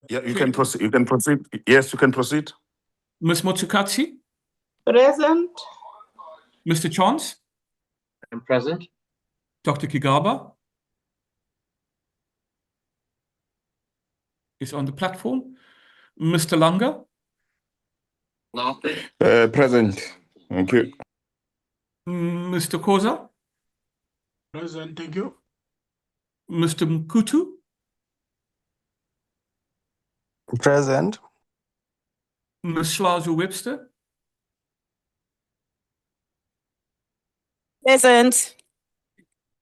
Yeah, you can proceed. You can proceed. Yes, you can proceed. Ms. Motsukatsi? Present. Mr. Chance? I'm present. Dr. Kigaba is on the platform. Mr. Langa? Present. Thank you. Mr. Koza? Present, thank you. Mr. Mkutu? Present. Ms. Slazer-Webster? Present.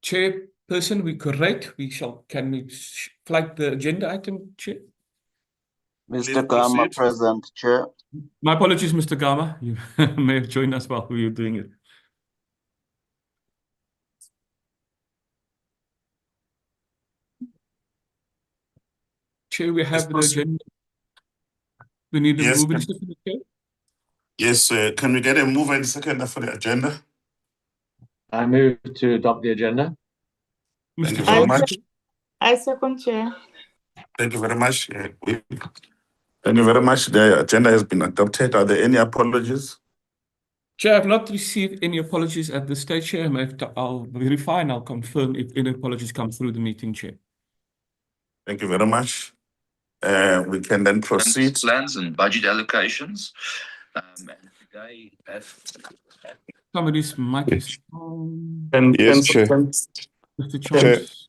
Chairperson, we correct. Can we flag the agenda item, Chair? Mr. Gama, present, Chair. My apologies, Mr. Gama. You may have joined us while we were doing it. Chair, we have the agenda. We need to move it. Chair? Yes, can we get a mover and seconder for the agenda? I move to adopt the agenda. Thank you very much. I second, Chair. Thank you very much. Thank you very much. The agenda has been adopted. Are there any apologies? Chair, I have not received any apologies at this stage, Chair. I'll verify and I'll confirm if any apologies come through the meeting, Chair. Thank you very much. We can then proceed. Plans and budget allocations. And today, Somebody's mic is on. Yes, Chair. Mr. Chance.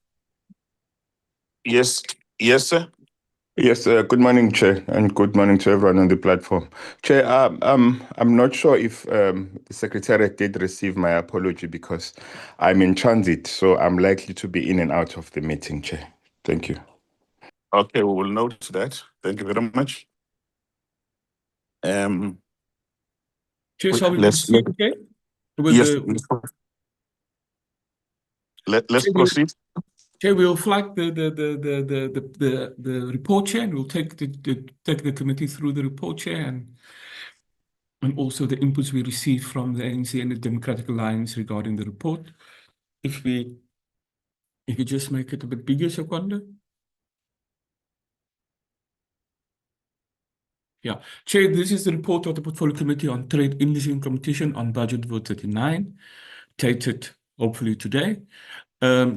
Yes, yes, sir. Yes, good morning, Chair, and good morning to everyone on the platform. Chair, I'm not sure if the Secretariat did receive my apology because I'm in transit, so I'm likely to be in and out of the meeting, Chair. Thank you. Okay, we will note that. Thank you very much. Chair, shall we proceed, okay? Yes, let's proceed. Chair, we'll flag the report, Chair, and we'll take the committee through the report, Chair, and also the inputs we received from the ANC and the Democratic Alliance regarding the report. If you just make it a bit bigger, Sekwanda. Yeah, Chair, this is the report of the Portfolio Committee on Trade Industry and Competition on Budget Vote 39, dated hopefully today.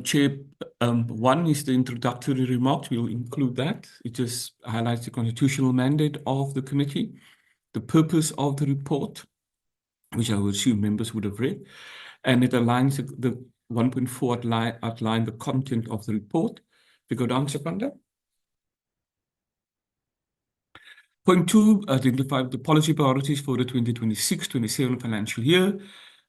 Chair, one is the introductory remarks. We'll include that. It just highlights the constitutional mandate of the committee, the purpose of the report, which I would assume members would have read, and it aligns the 1.4 outline the content of the report. We go down, Sekwanda. Point 2, identify the policy priorities for the 2026-27 financial year.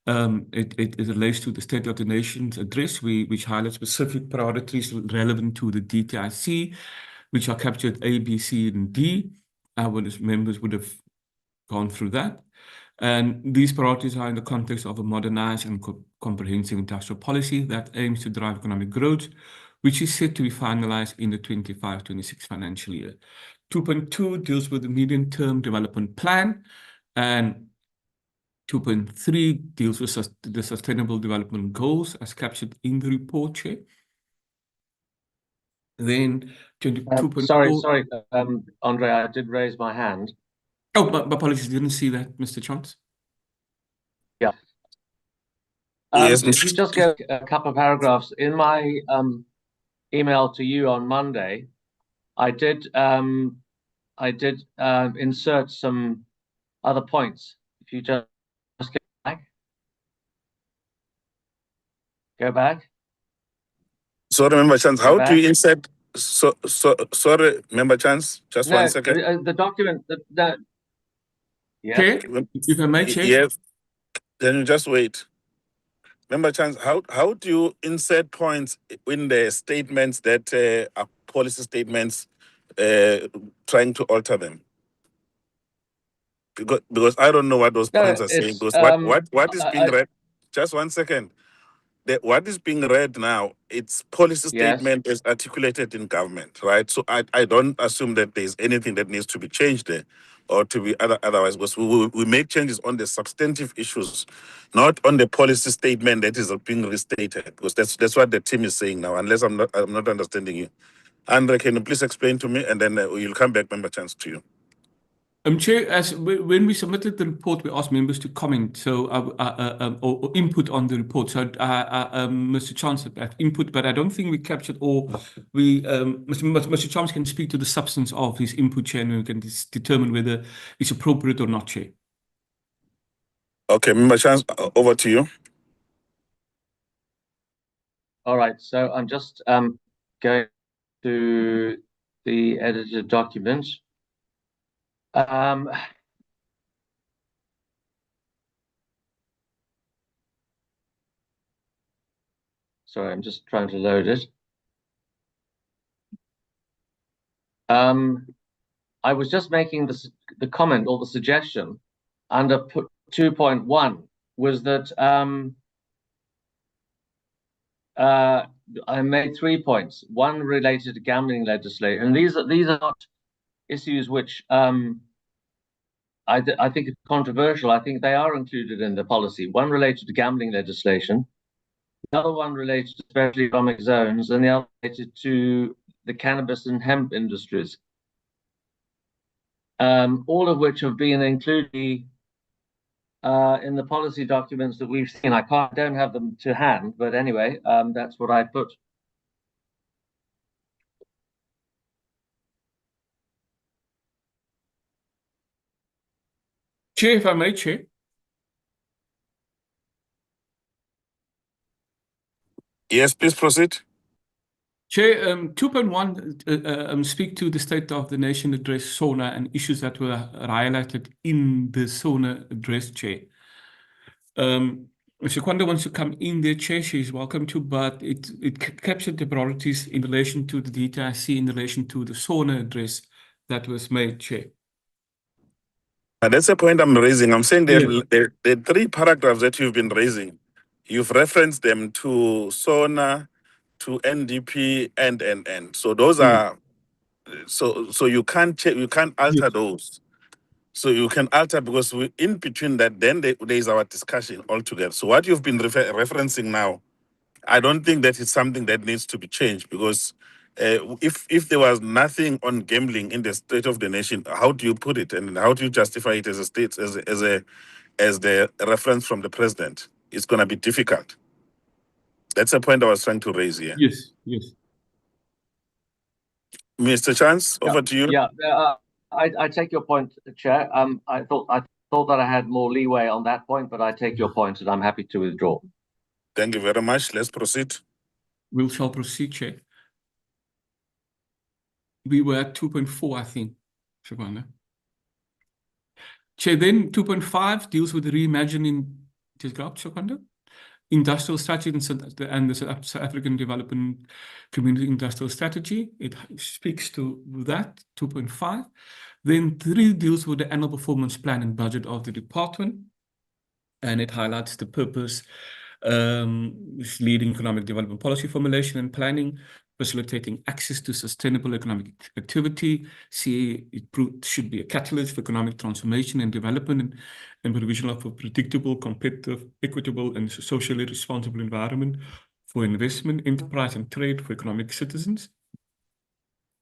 It relates to the State of the Nation's address, which highlights specific priorities relevant to the DTIC, which are captured A, B, C, and D. Our members would have gone through that. And these priorities are in the context of a modernized and comprehensive industrial policy that aims to drive economic growth, which is set to be finalized in the 25-26 financial year. 2.2 deals with the medium-term development plan, and 2.3 deals with the Sustainable Development Goals as captured in the report, Chair. Then 22.4... Sorry, Andre, I did raise my hand. Oh, my apologies, didn't see that, Mr. Chance. Yeah. Yes, if you just get a couple of paragraphs, in my email to you on Monday, I did insert some other points. If you just go back. Sorry, Member Chance, how do you insert? Sorry, Member Chance, just 1 second. The document that yeah. Okay, if I may, Chair. Yes, then you just wait. Member Chance, how do you insert points in the statements that are policy statements, trying to alter them? Because I don't know what those points are saying. Because what is being read? Just 1 second. What is being read now, it's policy statement is articulated in government, right? So I don't assume that there's anything that needs to be changed there or to be otherwise, because we make changes on the substantive issues, not on the policy statement that is being restated, because that's what the team is saying now, unless I'm not understanding you. Andre, can you please explain to me, and then you'll come back, Member Chance, to you. Chair, when we submitted the report, we asked members to comment, so or input on the report. So, Mr. Chance had input, but I don't think we captured all. Mr. Chance can speak to the substance of his input, Chair, and we can determine whether it's appropriate or not, Chair. Okay, Member Chance, over to you. All right, so I'm just going to the edited document. Sorry, I'm just trying to load it. I was just making the comment or the suggestion under 2.1 was that I made 3 points. One related to gambling legislation, and these are not issues which I think are controversial. I think they are included in the policy. One related to gambling legislation, the other one related to special economic zones, and the other related to the cannabis and hemp industries. All of which have been included in the policy documents that we've seen. I don't have them to hand, but anyway, that's what I put. Chair, if I may, Chair. Yes, please proceed. Chair, 2.1 speak to the State of the Nation address, SONA, and issues that were highlighted in the SONA address, Chair. If Sekwanda wants to come in there, Chair, she's welcome to, but it captured the priorities in relation to the DTIC, in relation to the SONA address that was made, Chair. And that's the point I'm raising. I'm saying the 3 paragraphs that you've been raising, you've referenced them to SONA, to NDP, and. So those are, so you can't alter those. So you can alter, because in between that, then there is our discussion altogether. So what you've been referencing now, I don't think that is something that needs to be changed, because if there was nothing on gambling in the State of the Nation, how do you put it, and how do you justify it as a state, as the reference from the president? It's going to be difficult. That's the point I was trying to raise here. Yes, yes. Mr. Chance, over to you. Yeah, I take your point, Chair. I thought that I had more leeway on that point, but I take your point, and I'm happy to withdraw. Thank you very much. Let's proceed. We shall proceed, Chair. We were at 2.4, I think, Sekwanda. Chair, then 2.5 deals with the reimagining industrial strategy and the South African Development Community Industrial Strategy. It speaks to that, 2.5. Then 3 deals with the annual performance plan and budget of the department, and it highlights the purpose, leading economic development policy formulation and planning, facilitating access to sustainable economic activity. It should be a catalyst for economic transformation and development, and provision of a predictable, competitive, equitable, and socially responsible environment for investment, enterprise, and trade for economic citizens.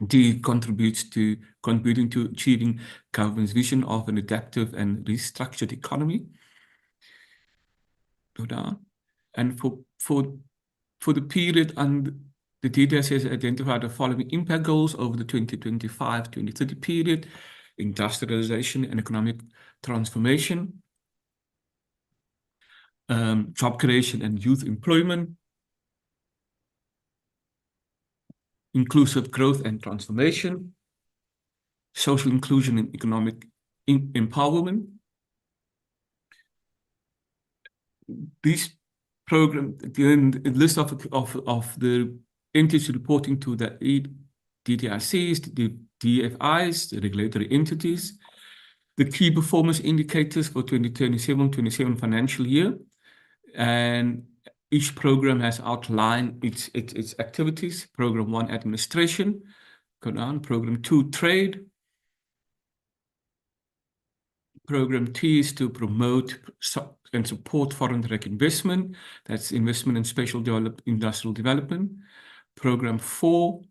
D, contributing to achieving government's vision of an adaptive and restructured economy. Go down. And for the period, and the data says identify the following impact goals over the 2025-2030 period: industrialization and economic transformation, job creation and youth employment, inclusive growth and transformation, social inclusion and economic empowerment. These programs, the list of the entities reporting to the DTICs, the DFIs, the regulatory entities, the key performance indicators for 2027 financial year, and each program has outlined its activities. Program 1, administration. Go down. Program 2, trade. Program 2 is to promote and support foreign direct investment. That's investment in special industrial development. Program 4,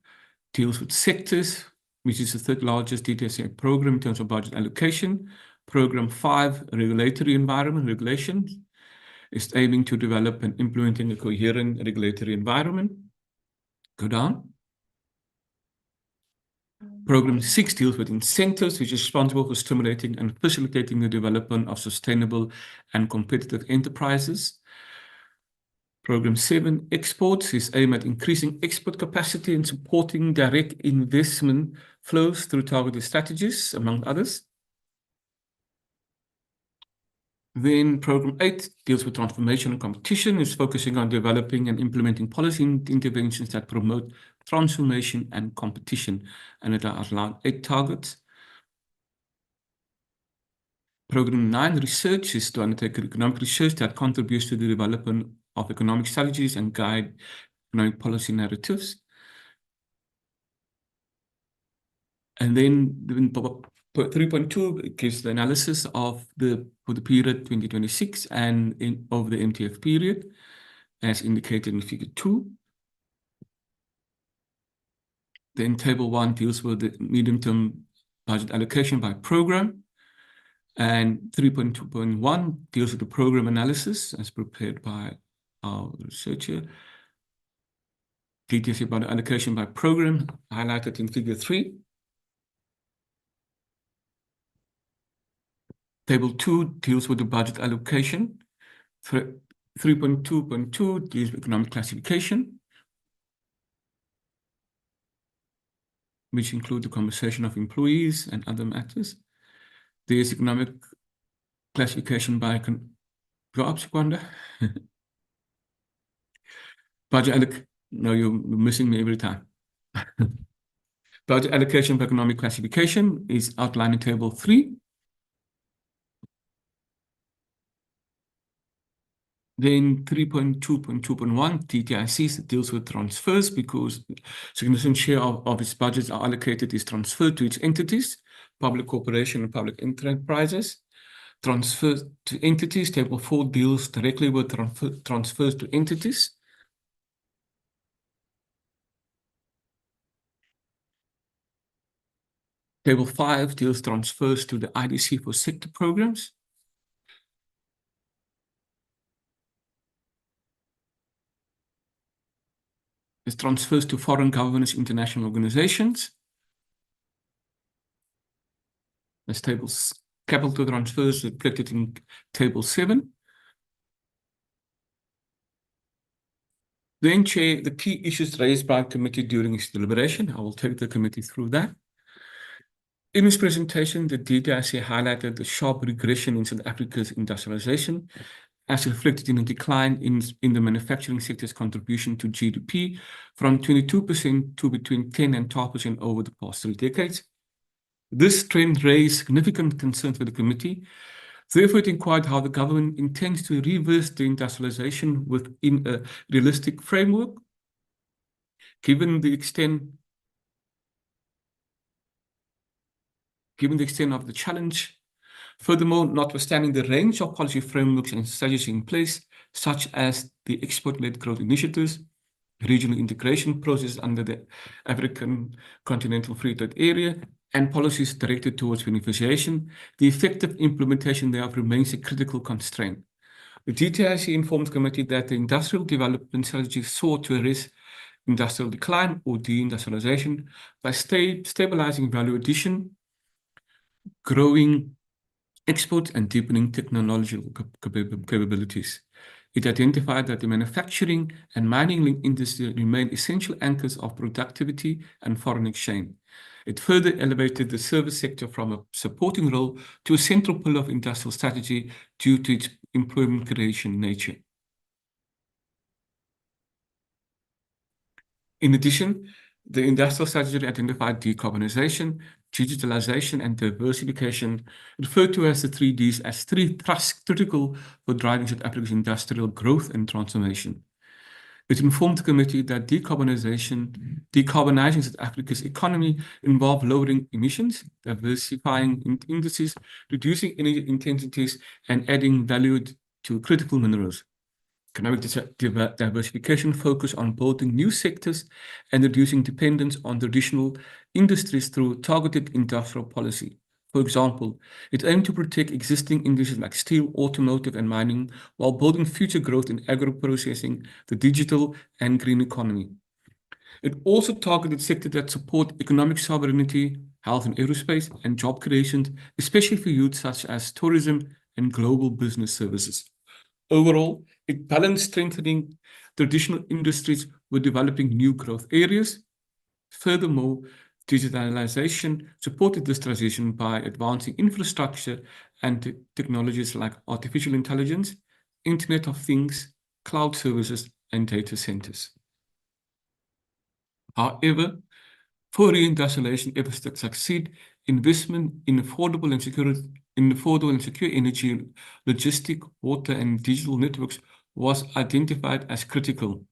deals with sectors, which is the third largest DTIC program in terms of budget allocation. Program 5, regulatory environment regulations, is aiming to develop and implementing a coherent regulatory environment. Go down. Program 6 deals with incentives, which is responsible for stimulating and facilitating the development of sustainable and competitive enterprises. Program 7, exports, is aimed at increasing export capacity and supporting direct investment flows through targeted strategies, among others. Then Program 8 deals with transformation and competition, is focusing on developing and implementing policy interventions that promote transformation and competition, and it outlined 8 targets. Program 9, research, is to undertake economic research that contributes to the development of economic strategies and guide economic policy narratives. And then 3.2 gives the analysis of for the period 2026 and over the MTF period, as indicated in Figure 2. Then Table 1 deals with the medium-term budget allocation by program, and 3.2.1 deals with the program analysis as prepared by our researcher. DTIC budget allocation by program, highlighted in Figure 3. Table 2 deals with the budget allocation. 3.2.2 deals with economic classification, which include the compensation of employees and other matters. There is economic classification by go up, Sequanda. No, you're missing me every time. Budget allocation by economic classification is outlined in Table 3. Then 3.2.2.1 DTIC deals with transfers, because significant share of its budgets are allocated is transferred to its entities, public corporation and public enterprises. Transfers to entities, Table 4 deals directly with transfers to entities. Table 5 deals transfers to the IDC for sector programs. It transfers to foreign governments, international organizations. This table's capital transfers reflected in Table 7. Then, Chair, the key issues raised by the committee during its deliberation. I will take the committee through that. In his presentation, the DTIC highlighted the sharp regression in South Africa's industrialization, as reflected in a decline in the manufacturing sector's contribution to GDP from 22% to between 10 and 12% over the past 3 decades. This trend raised significant concerns for the committee. Therefore, it inquired how the government intends to reverse the industrialization within a realistic framework, given the extent of the challenge. Furthermore, notwithstanding the range of policy frameworks and strategies in place, such as the export-led growth initiatives, regional integration process under the African Continental Free Trade Area, and policies directed towards beneficiation, the effective implementation thereof remains a critical constraint. The DTIC informed the committee that the industrial development strategy sought to arrest industrial decline or deindustrialization by stabilizing value addition, growing exports, and deepening technological capabilities. It identified that the manufacturing and mining industry remain essential anchors of productivity and foreign exchange. It further elevated the service sector from a supporting role to a central pillar of industrial strategy due to its employment creation nature. In addition, the industrial strategy identified decarbonization, digitalization, and diversification, referred to as the 3Ds, as 3 thrusts critical for driving South Africa's industrial growth and transformation. It informed the committee that decarbonizing South Africa's economy involved lowering emissions, diversifying industries, reducing energy intensities, and adding value to critical minerals. Economic diversification focus on building new sectors and reducing dependence on traditional industries through targeted industrial policy. For example, it aimed to protect existing industries like steel, automotive, and mining while building future growth in agro-processing, the digital, and green economy. It also targeted sectors that support economic sovereignty, health and aerospace, and job creation, especially for youth such as tourism and global business services. Overall, it balanced strengthening traditional industries with developing new growth areas. Furthermore, digitalization supported this transition by advancing infrastructure and technologies like artificial intelligence, Internet of Things, cloud services, and data centers. However, for reindustrialization ever to succeed, investment in affordable and secure energy, logistic, water, and digital networks was identified as critical.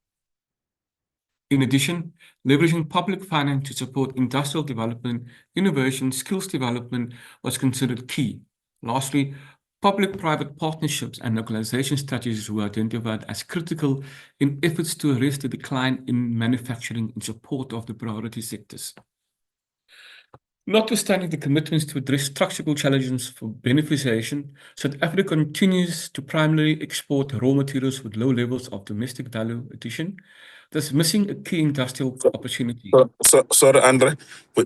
In addition, leveraging public finance to support industrial development, innovation, skills development was considered key. Lastly, public-private partnerships and localization strategies were identified as critical in efforts to arrest the decline in manufacturing in support of the priority sectors. Notwithstanding the commitments to address structural challenges for beneficiation, South Africa continues to primarily export raw materials with low levels of domestic value addition, thus missing a key industrial opportunity. Sorry, Andre,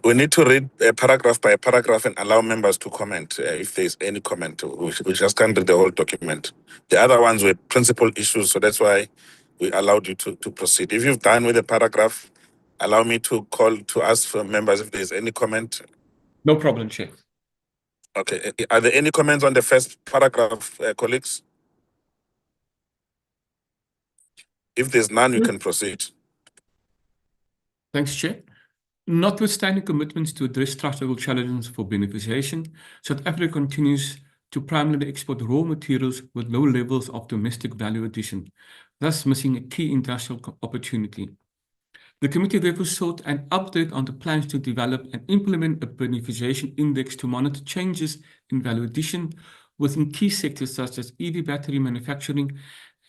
we need to read paragraph by paragraph and allow members to comment if there's any comment. We just can't read the whole document. The other ones were principal issues, so that's why we allowed you to proceed. If you've done with the paragraph, allow me to call to ask for members if there's any comment. No problem, Chair. Okay. Are there any comments on the first paragraph, colleagues? If there's none, you can proceed. Thanks, Chair. Notwithstanding commitments to address structural challenges for beneficiation, South Africa continues to primarily export raw materials with low levels of domestic value addition, thus missing a key industrial opportunity. The committee therefore sought an update on the plans to develop and implement a beneficiation index to monitor changes in value addition within key sectors such as EV battery manufacturing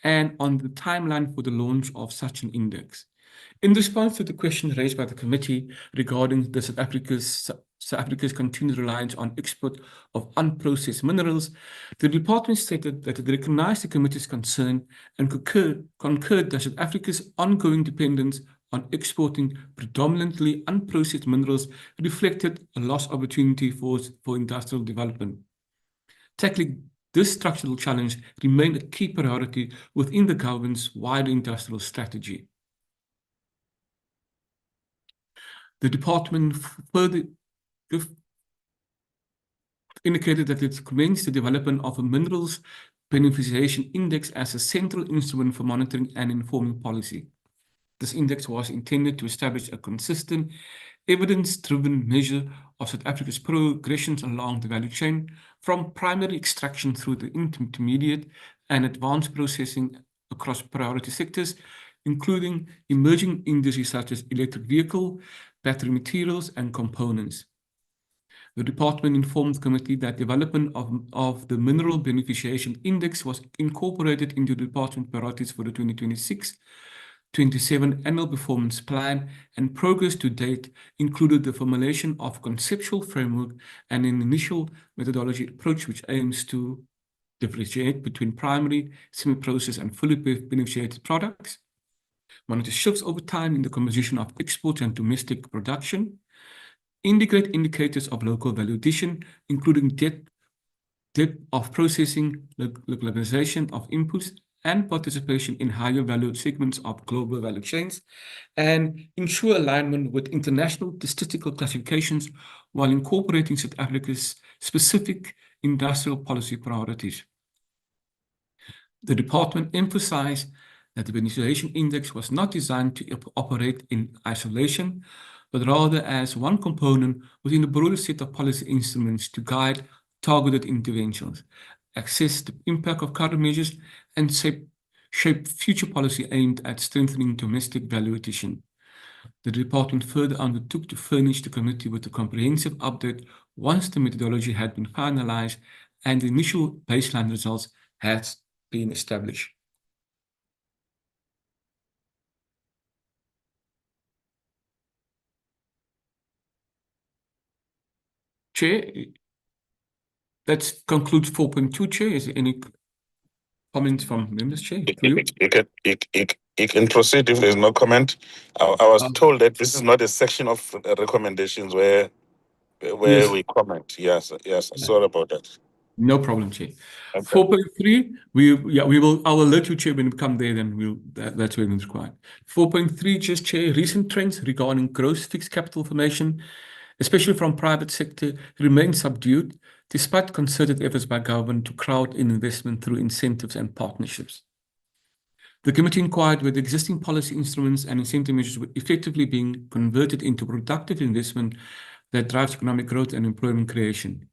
and on the timeline for the launch of such an index. In response to the question raised by the committee regarding the South Africa's continued reliance on export of unprocessed minerals, the department stated that it recognized the committee's concern and concurred that South Africa's ongoing dependence on exporting predominantly unprocessed minerals reflected a lost opportunity for industrial development. Tackling this structural challenge remained a key priority within the government's wider industrial strategy. The department further indicated that it commenced the development of a minerals beneficiation index as a central instrument for monitoring and informing policy. This index was intended to establish a consistent, evidence-driven measure of South Africa's progressions along the value chain, from primary extraction through the intermediate and advanced processing across priority sectors, including emerging industries such as electric vehicle, battery materials, and components. The department informed the committee that development of the Mineral Beneficiation Index was incorporated into the department priorities for the 2026-27 annual performance plan, and progress to date included the formulation of a conceptual framework and an initial methodology approach which aims to differentiate between primary, semi-processed, and fully beneficiated products, monitor shifts over time in the composition of export and domestic production, integrate indicators of local value addition, including depth of processing, localization of inputs, and participation in higher value segments of global value chains, and ensure alignment with international statistical classifications while incorporating South Africa's specific industrial policy priorities. The department emphasized that the beneficiation index was not designed to operate in isolation, but rather as one component within a broader set of policy instruments to guide targeted interventions, assess the impact of current measures, and shape future policy aimed at strengthening domestic value addition. The department further undertook to furnish the committee with a comprehensive update once the methodology had been finalized and the initial baseline results had been established. Chair, that concludes 4.2, Chair. Is there any comments from members, Chair? You can proceed if there's no comment. I was told that this is not a section of recommendations where Yes. we comment. Yes, sorry about that. No problem, Chair. Okay. 4.3, I will let you, Chair, when we come there, then that's when it's required. 4.3, just Chair, recent trends regarding gross fixed capital formation, especially from private sector, remain subdued, despite concerted efforts by government to crowd in investment through incentives and partnerships. The committee inquired whether existing policy instruments and incentive measures were effectively being converted into productive investment that drives economic growth and employment creation.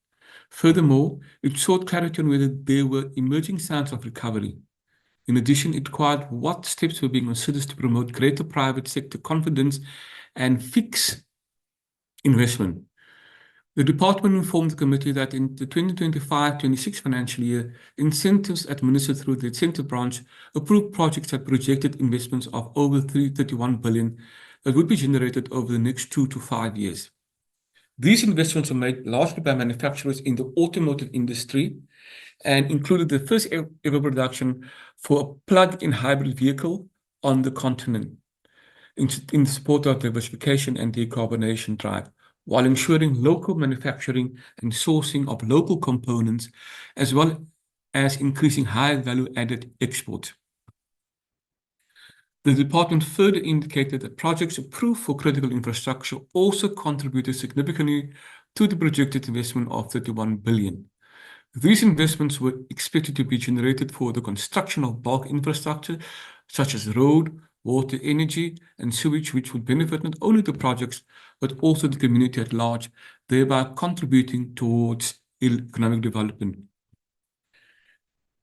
Furthermore, it sought clarity on whether there were emerging signs of recovery. In addition, it inquired what steps were being considered to promote greater private sector confidence and fix investment. The department informed the committee that in the 2025-26 financial year, incentives administered through the incentive branch approved projects that projected investments of over 331 billion that would be generated over the next 2 to 5 years. These investments were made largely by manufacturers in the automotive industry and included the first ever production for a plug-in hybrid vehicle on the continent in support of diversification and decarbonation drive, while ensuring local manufacturing and sourcing of local components, as well as increasing high value-added exports. The department further indicated that projects approved for critical infrastructure also contributed significantly to the projected investment of 31 billion. These investments were expected to be generated for the construction of bulk infrastructure, such as road, water, energy, and sewage, which would benefit not only the projects, but also the community at large, thereby contributing towards economic development.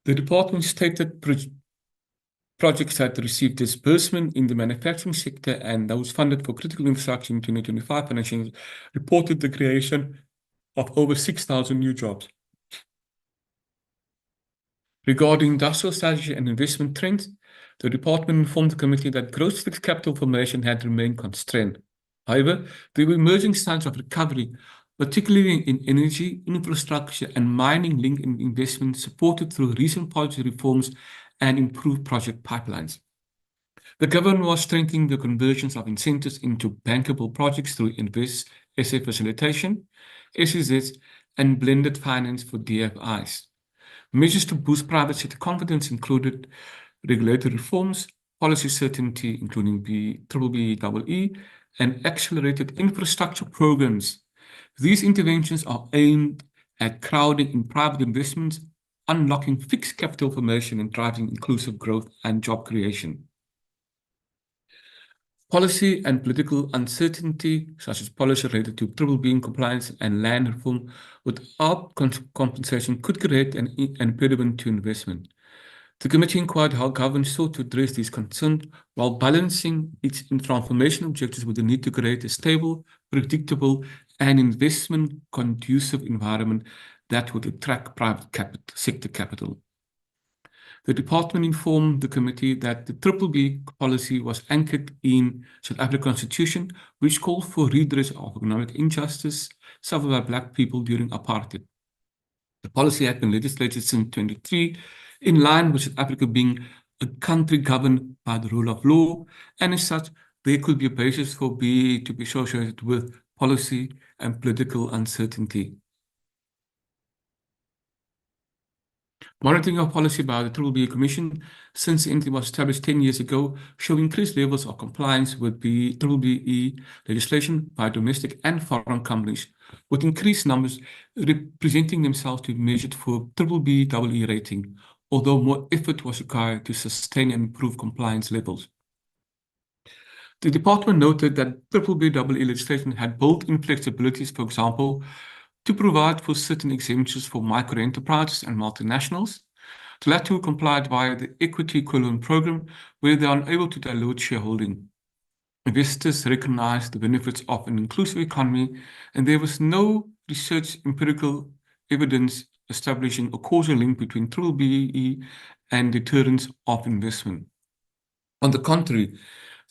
The department stated projects that received disbursement in the manufacturing sector and those funded for critical infrastructure in 2025 financial year reported the creation of over 6,000 new jobs. Regarding industrial strategy and investment trends, the department informed the committee that gross fixed capital formation had remained constrained. However, there were emerging signs of recovery, particularly in energy, infrastructure, and mining-linked investment supported through recent policy reforms and improved project pipelines. The government was strengthening the conversions of incentives into bankable projects through Invest SA facilitation, SEZs, and blended finance for DFIs. Measures to boost private sector confidence included regulatory reforms, policy certainty, including BBBEE, and accelerated infrastructure programs. These interventions are aimed at crowding in private investments, unlocking fixed capital formation, and driving inclusive growth and job creation. Policy and political uncertainty, such as policy related to BBBE compliance and land reform without compensation, could create an impediment to investment. The committee inquired how government sought to address these concerns while balancing its transformation objectives with the need to create a stable, predictable, and investment-conducive environment that would attract private sector capital. The department informed the committee that the BBBE policy was anchored in South African Constitution, which called for redress of economic injustice suffered by Black people during apartheid. The policy had been legislated since 2023, in line with South Africa being a country governed by the rule of law, and as such, there could be a basis for BBBE to be associated with policy and political uncertainty. Monitoring of policy by the BBBE Commission since the entity was established 10 years ago show increased levels of compliance with the BBBE legislation by domestic and foreign companies, with increased numbers representing themselves to be measured for BBBE rating, although more effort was required to sustain and improve compliance levels. The department noted that BBBE legislation had built-in flexibilities, for example, to provide for certain exemptions for micro-enterprises and multinationals. The latter complied via the equity equivalent program, where they are unable to dilute shareholding. Investors recognized the benefits of an inclusive economy, and there was no research empirical evidence establishing a causal link between BBBE and deterrence of investment. On the contrary,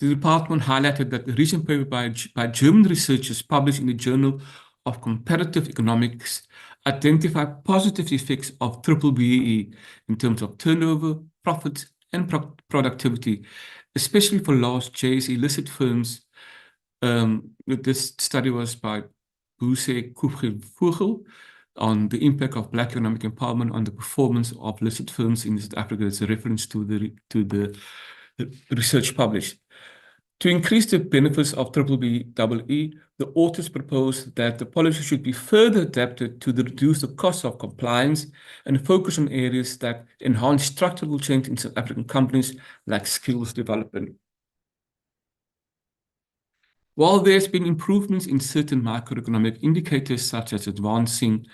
the department highlighted that the recent paper by German researchers published in the Journal of Comparative Economics identify positive effects of BBBEE in terms of turnover, profits, and productivity, especially for large JSE-listed firms. This study was by Boese-Vogel on the impact of Black economic empowerment on the performance of listed firms in South Africa. It's a reference to the research published. To increase the benefits of BBBEE, the authors propose that the policy should be further adapted to reduce the cost of compliance and focus on areas that enhance structural change in South African companies, like skills development. While there's been improvements in certain macroeconomic indicators, such as advancing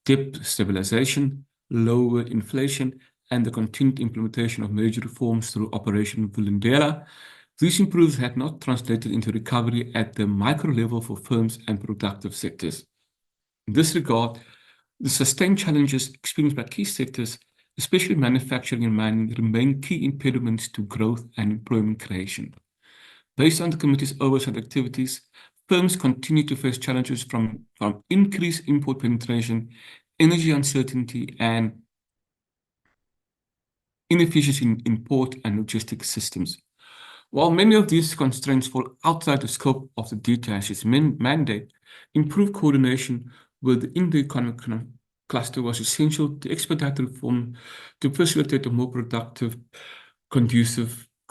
debt stabilization, lower inflation, and the continued implementation of major reforms through Operation Vulindlela, these improvements had not translated into recovery at the micro level for firms and productive sectors. In this regard, the sustained challenges experienced by key sectors, especially manufacturing and mining, remain key impediments to growth and employment creation. Based on the committee's oversight activities, firms continue to face challenges from increased import penetration, energy uncertainty, and inefficiency in port and logistics systems. While many of these constraints fall outside the scope of the DTIC's mandate, improved coordination within the economic cluster was essential to expedite the reform to facilitate a more productive,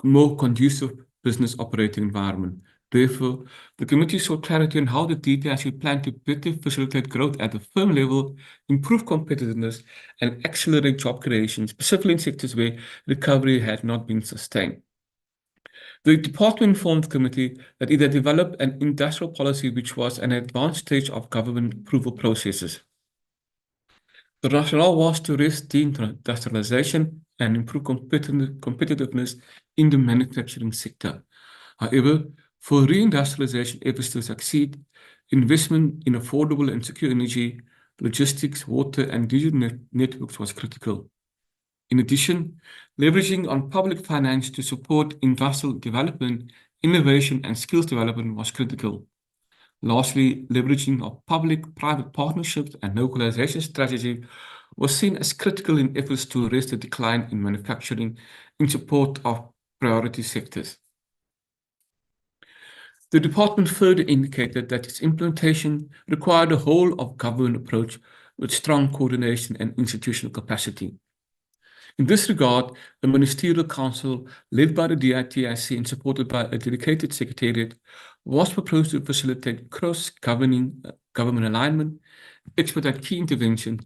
more conducive business operating environment. Therefore, the committee sought clarity on how the DTIC planned to better facilitate growth at the firm level, improve competitiveness, and accelerate job creation, specifically in sectors where recovery had not been sustained. The department informed the committee that it had developed an industrial policy which was an advanced stage of government approval processes. The rationale was to arrest deindustrialization and improve competitiveness in the manufacturing sector. However, for reindustrialization efforts to succeed, investment in affordable and secure energy, logistics, water, and digital networks was critical. In addition, leveraging on public finance to support industrial development, innovation, and skills development was critical. Lastly, leveraging of public-private partnerships and localization strategy was seen as critical in efforts to arrest the decline in manufacturing in support of priority sectors. The department further indicated that its implementation required a whole-of-government approach with strong coordination and institutional capacity. In this regard, a ministerial council led by the DTIC and supported by a dedicated secretariat was proposed to facilitate cross-government alignment, expedite key interventions,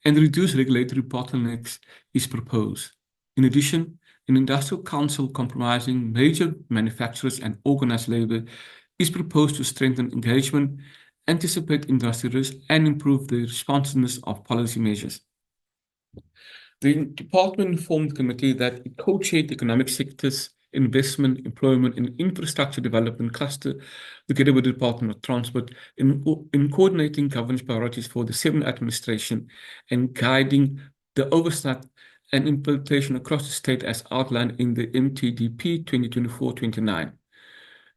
and reduce regulatory bottlenecks is proposed. In addition, an industrial council comprising major manufacturers and organized labor is proposed to strengthen engagement, anticipate industry risk, and improve the responsiveness of policy measures. The department informed the committee that it co-chaired the economic sectors, investment, employment, and infrastructure development cluster together with the Department of Transport in coordinating governance priorities for the 7 administration and guiding the oversight and implementation across the state as outlined in the MTDP 2024-29.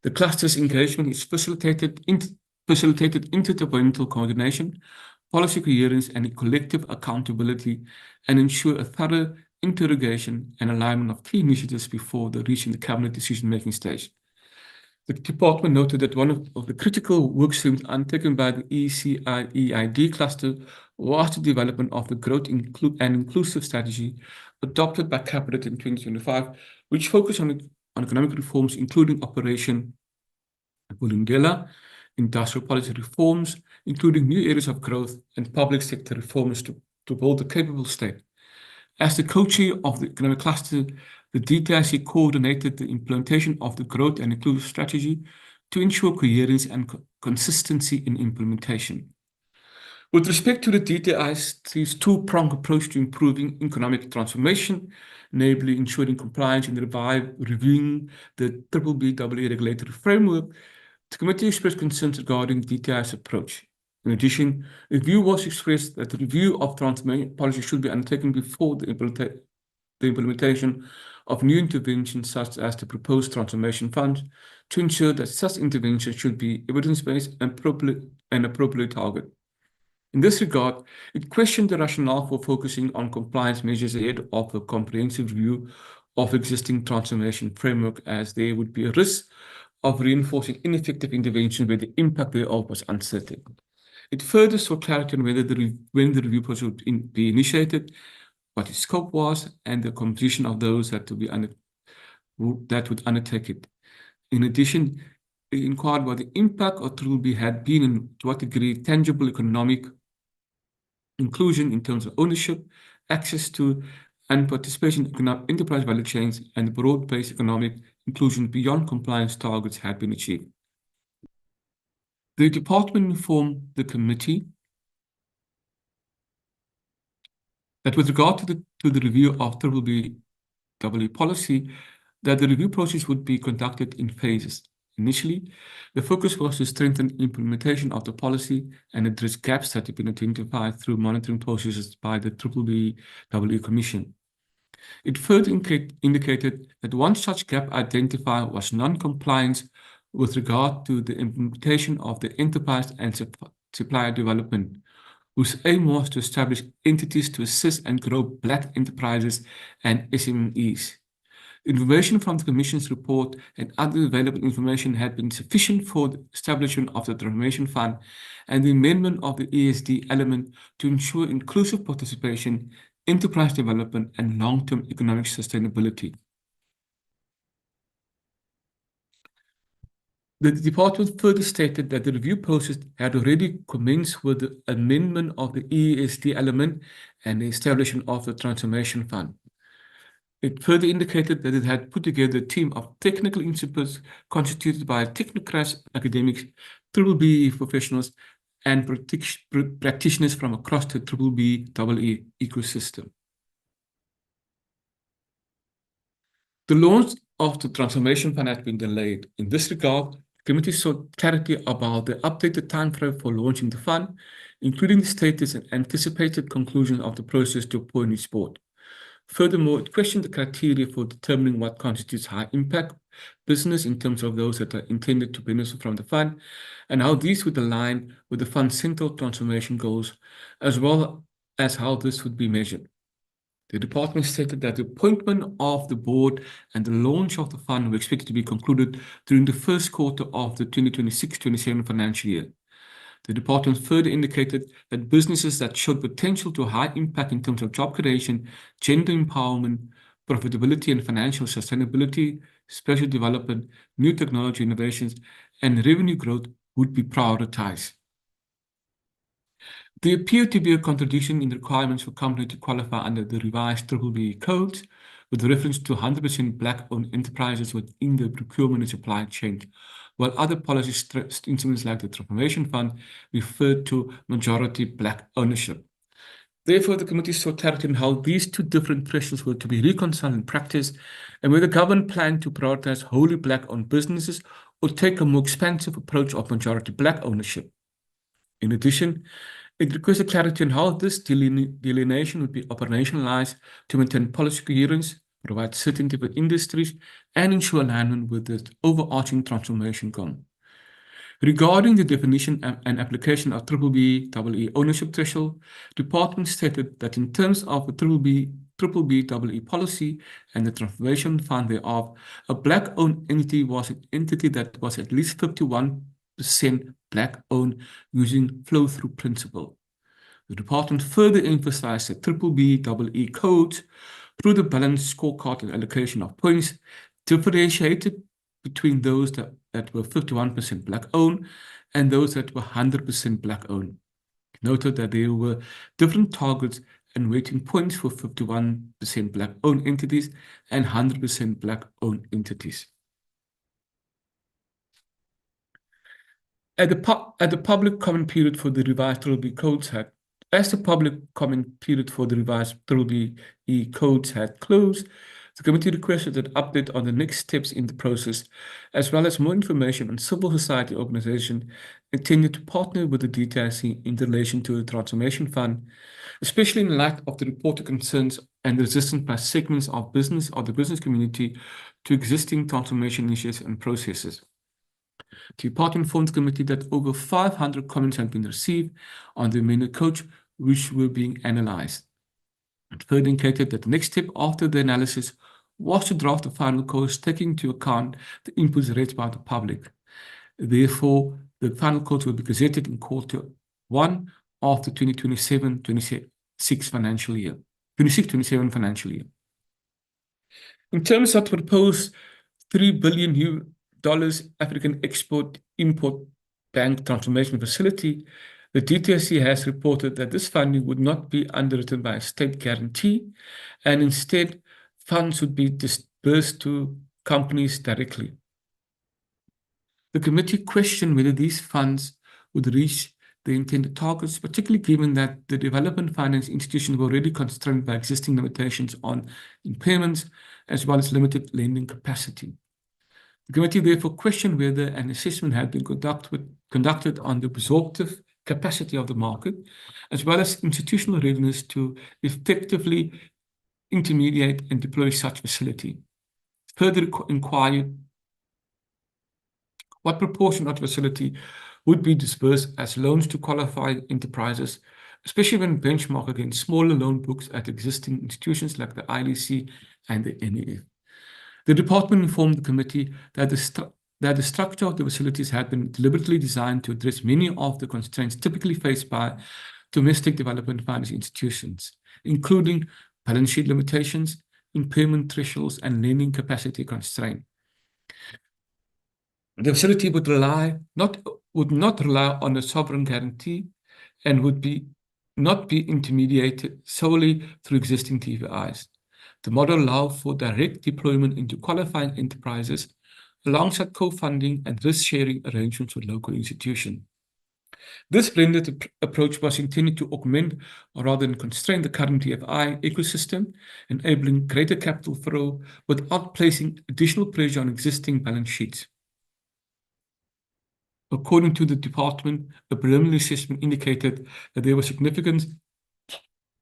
The cluster's engagement is facilitated interdepartmental coordination, policy coherence, and collective accountability, and ensure a thorough interrogation and alignment of key initiatives before reaching the cabinet decision-making stage. The department noted that one of the critical work streams undertaken by the ECIEID cluster was the development of the growth and inclusive strategy adopted by cabinet in 2025, which focused on economic reforms, including Operation Vulindlela, industrial policy reforms, including new areas of growth, and public sector reforms to build a capable state. As the co-chair of the economic cluster, the DTIC coordinated the implementation of the growth and inclusive strategy to ensure coherence and consistency in implementation. With respect to the DTIC's two-pronged approach to improving economic transformation, namely ensuring compliance and reviewing the BBBEE regulatory framework, the committee expressed concerns regarding the DTIC's approach. In addition, a view was expressed that the review of transformation policy should be undertaken before the the implementation of new interventions such as the proposed transformation fund to ensure that such interventions should be evidence-based and appropriately targeted. In this regard, it questioned the rationale for focusing on compliance measures ahead of a comprehensive review of existing transformation framework, as there would be a risk of reinforcing ineffective intervention where the impact thereof was uncertain. It further sought clarity on whether when the review process would be initiated, what its scope was, and the composition of those that would undertake it. In addition, it inquired what the impact of BBB had been and to what degree tangible economic inclusion in terms of ownership, access to, and participation in enterprise value chains, and broad-based economic inclusion beyond compliance targets had been achieved. The department informed the committee that with regard to the review of BBB policy, that the review process would be conducted in phases. Initially, the focus was to strengthen implementation of the policy and address gaps that had been identified through monitoring processes by the BBB Commission. It further indicated that one such gap identified was non-compliance with regard to the implementation of the enterprise and supplier development, whose aim was to establish entities to assist and grow Black enterprises and SMEs. Information from the Commission's report and other available information had been sufficient for the establishment of the Transformation Fund and the amendment of the ESD element to ensure inclusive participation, enterprise development, and long-term economic sustainability. The department further stated that the review process had already commenced with the amendment of the ESD element and the establishment of the Transformation Fund. It further indicated that it had put together a team of technical experts constituted by technocrats, academics, BBB professionals, and practitioners from across the BBB ecosystem. The launch of the Transformation Fund has been delayed. In this regard, the committee sought clarity about the updated timeframe for launching the fund, including the status and anticipated conclusion of the process to appoint its board. Furthermore, it questioned the criteria for determining what constitutes high-impact business in terms of those that are intended to benefit from the fund, and how these would align with the fund's central transformation goals, as well as how this would be measured. The department stated that the appointment of the board and the launch of the fund were expected to be concluded during the first quarter of the 2026-27 financial year. The department further indicated that businesses that showed potential to high impact in terms of job creation, gender empowerment, profitability and financial sustainability, special development, new technology innovations, and revenue growth would be prioritized. There appeared to be a contradiction in the requirements for companies to qualify under the revised BBB codes, with reference to 100% Black-owned enterprises within the procurement and supply chain, while other policy instruments like the Transformation Fund referred to majority Black ownership. Therefore, the committee sought clarity on how these two different thresholds were to be reconciled in practice, and whether the government planned to prioritize wholly Black-owned businesses or take a more expansive approach of majority Black ownership. In addition, it requested clarity on how this delineation would be operationalized to maintain policy coherence, provide certainty for industries, and ensure alignment with the overarching transformation goal. Regarding the definition and application of BBB ownership threshold, the department stated that in terms of the BBB policy and the Transformation Fund thereof, a Black-owned entity was an entity that was at least 51% Black-owned using flow-through principle. The department further emphasized that BBB codes, through the balanced scorecard and allocation of points, differentiated between those that were 51% Black-owned and those that were 100% Black-owned. Noted that there were different targets and weighting points for 51% Black-owned entities and 100% Black-owned entities. At the public comment period for the revised BBB codes had, as the public comment period for the revised BBB codes had closed, the committee requested an update on the next steps in the process, as well as more information on civil society organizations intended to partner with the DTIC in relation to the Transformation Fund, especially in light of the reported concerns and resistance by segments of the business community to existing transformation initiatives and processes. The report informed the committee that over 500 comments had been received on the amended code, which were being analyzed. It further indicated that the next step after the analysis was to draft the final codes taking into account the inputs raised by the public. Therefore, the final codes will be gazetted in Q1 of the 2027-27 financial year. In terms of the proposed $3 billion African Export-Import Bank Transformation Facility, the DTIC has reported that this funding would not be underwritten by a state guarantee, and instead funds would be disbursed to companies directly. The committee questioned whether these funds would reach the intended targets, particularly given that the development finance institutions were already constrained by existing limitations on impairments, as well as limited lending capacity. The committee therefore questioned whether an assessment had been conducted on the absorptive capacity of the market, as well as institutional readiness to effectively intermediate and deploy such facility. Further inquired what proportion of the facility would be disbursed as loans to qualified enterprises, especially when benchmarked against smaller loan books at existing institutions like the ILC and the NEF. The department informed the committee that the structure of the facilities had been deliberately designed to address many of the constraints typically faced by domestic development finance institutions, including balance sheet limitations, impairment thresholds, and lending capacity constraints. The facility would not rely on a sovereign guarantee and would not be intermediated solely through existing TVIs. The model allowed for direct deployment into qualifying enterprises alongside co-funding and risk-sharing arrangements with local institutions. This blended approach was intended to augment rather than constrain the current DFI ecosystem, enabling greater capital flow without placing additional pressure on existing balance sheets. According to the department, a preliminary assessment indicated that there was significant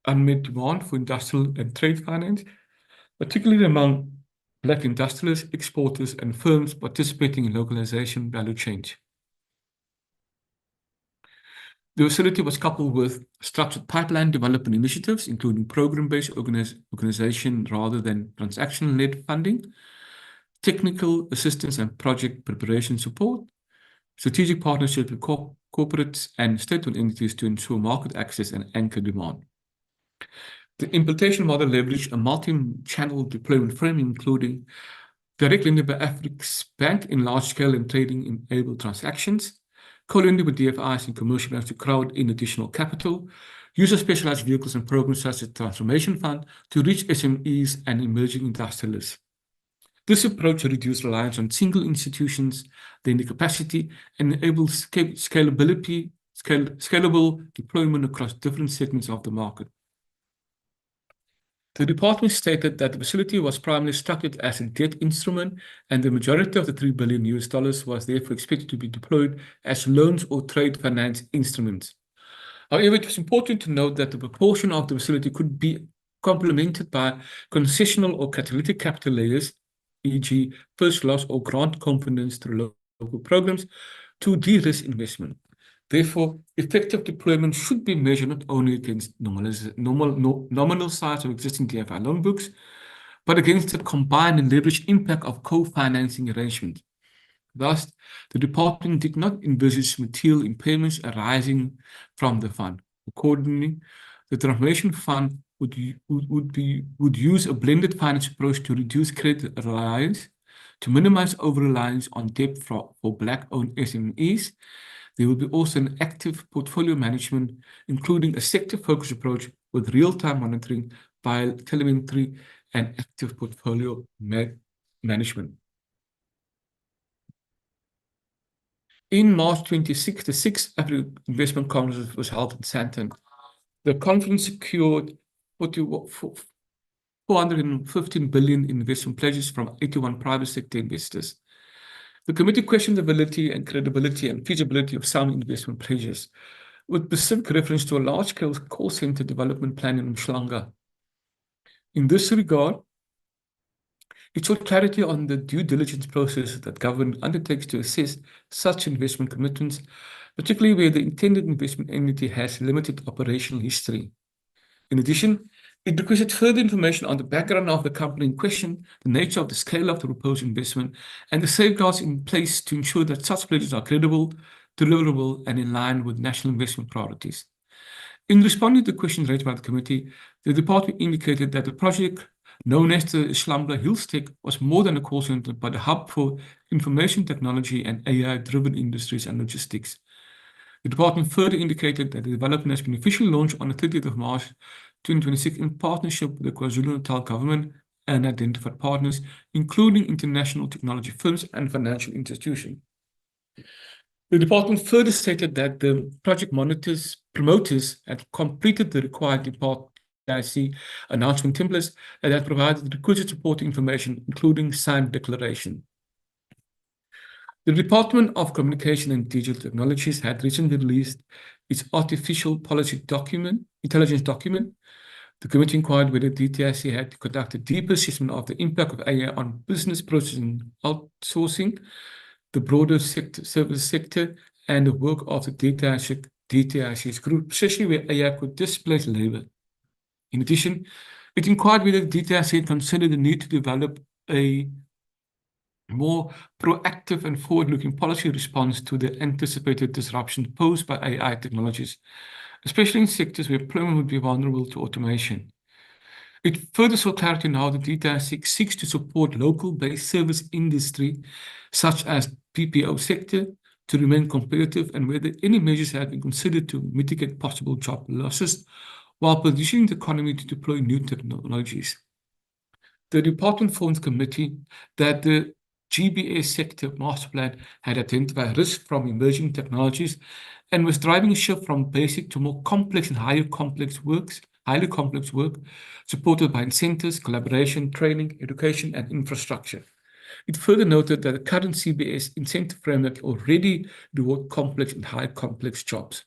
unmet demand for industrial and trade finance, particularly among Black industrialists, exporters, and firms participating in localization value chains. The facility was coupled with structured pipeline development initiatives, including program-based organization rather than transaction-led funding, technical assistance and project preparation support, strategic partnerships with corporates and state-owned entities to ensure market access and anchor demand. The implementation model leveraged a multi-channel deployment frame, including direct lending by Africa's Bank in large-scale and trading-enabled transactions, co-lending with DFIs and commercial banks to crowd in additional capital, use of specialized vehicles and programs such as the Transformation Fund to reach SMEs and emerging industrialists. This approach reduced reliance on single institutions, lending capacity, and enabled scalable deployment across different segments of the market. The department stated that the facility was primarily structured as a debt instrument, and the majority of the $3 billion was therefore expected to be deployed as loans or trade finance instruments. However, it was important to note that the proportion of the facility could be complemented by concessional or catalytic capital layers, e.g. first loss or grant confidence through local programs, to de-risk investment. Therefore, effective deployment should be measured not only against nominal size of existing DFI loan books, but against the combined and leveraged impact of co-financing arrangements. Thus, the department did not envisage material impairments arising from the fund. Accordingly, the Transformation Fund would use a blended finance approach to reduce credit reliance, to minimize over-reliance on debt for Black-owned SMEs. There will be also an active portfolio management, including a sector-focused approach with real-time monitoring, telemetry, and active portfolio management. In March 26, the 6th African Investment Conference was held in Sandton. The conference secured 415 billion in investment pledges from 81 private sector investors. The committee questioned the validity and credibility and feasibility of some investment pledges, with specific reference to a large-scale call center development plan in Mhlanga. In this regard, it sought clarity on the due diligence process that government undertakes to assess such investment commitments, particularly where the intended investment entity has limited operational history. In addition, it requested further information on the background of the company in question, the nature of the scale of the proposed investment, and the safeguards in place to ensure that such pledges are credible, deliverable, and in line with national investment priorities. In responding to the questions raised by the committee, the department indicated that the project, known as the Islambla Hills Tech, was more than a call center, but a hub for information technology and AI-driven industries and logistics. The department further indicated that the development has been officially launched on the 30th of March 2026 in partnership with the KwaZulu-Natal government and identified partners, including international technology firms and financial institutions. The department further stated that the project promoters had completed the required DTIC announcement templates and had provided the requisite support information, including signed declaration. The Department of Communication and Digital Technologies had recently released its artificial policy intelligence document. The committee inquired whether DTIC had conducted deeper assessment of the impact of AI on business processing outsourcing, the broader service sector, and the work of the DTIC's group, especially where AI could displace labor. In addition, it inquired whether the DTIC considered the need to develop a more proactive and forward-looking policy response to the anticipated disruption posed by AI technologies, especially in sectors where employment would be vulnerable to automation. It further sought clarity on how the DTIC seeks to support local-based service industry, such as PPO sector, to remain competitive, and whether any measures have been considered to mitigate possible job losses while positioning the economy to deploy new technologies. The department informed the committee that the GBS sector master plan had identified risks from emerging technologies and was driving a shift from basic to more complex and highly complex work, supported by incentives, collaboration, training, education, and infrastructure. It further noted that the current CBS incentive framework already reward complex and high complex jobs.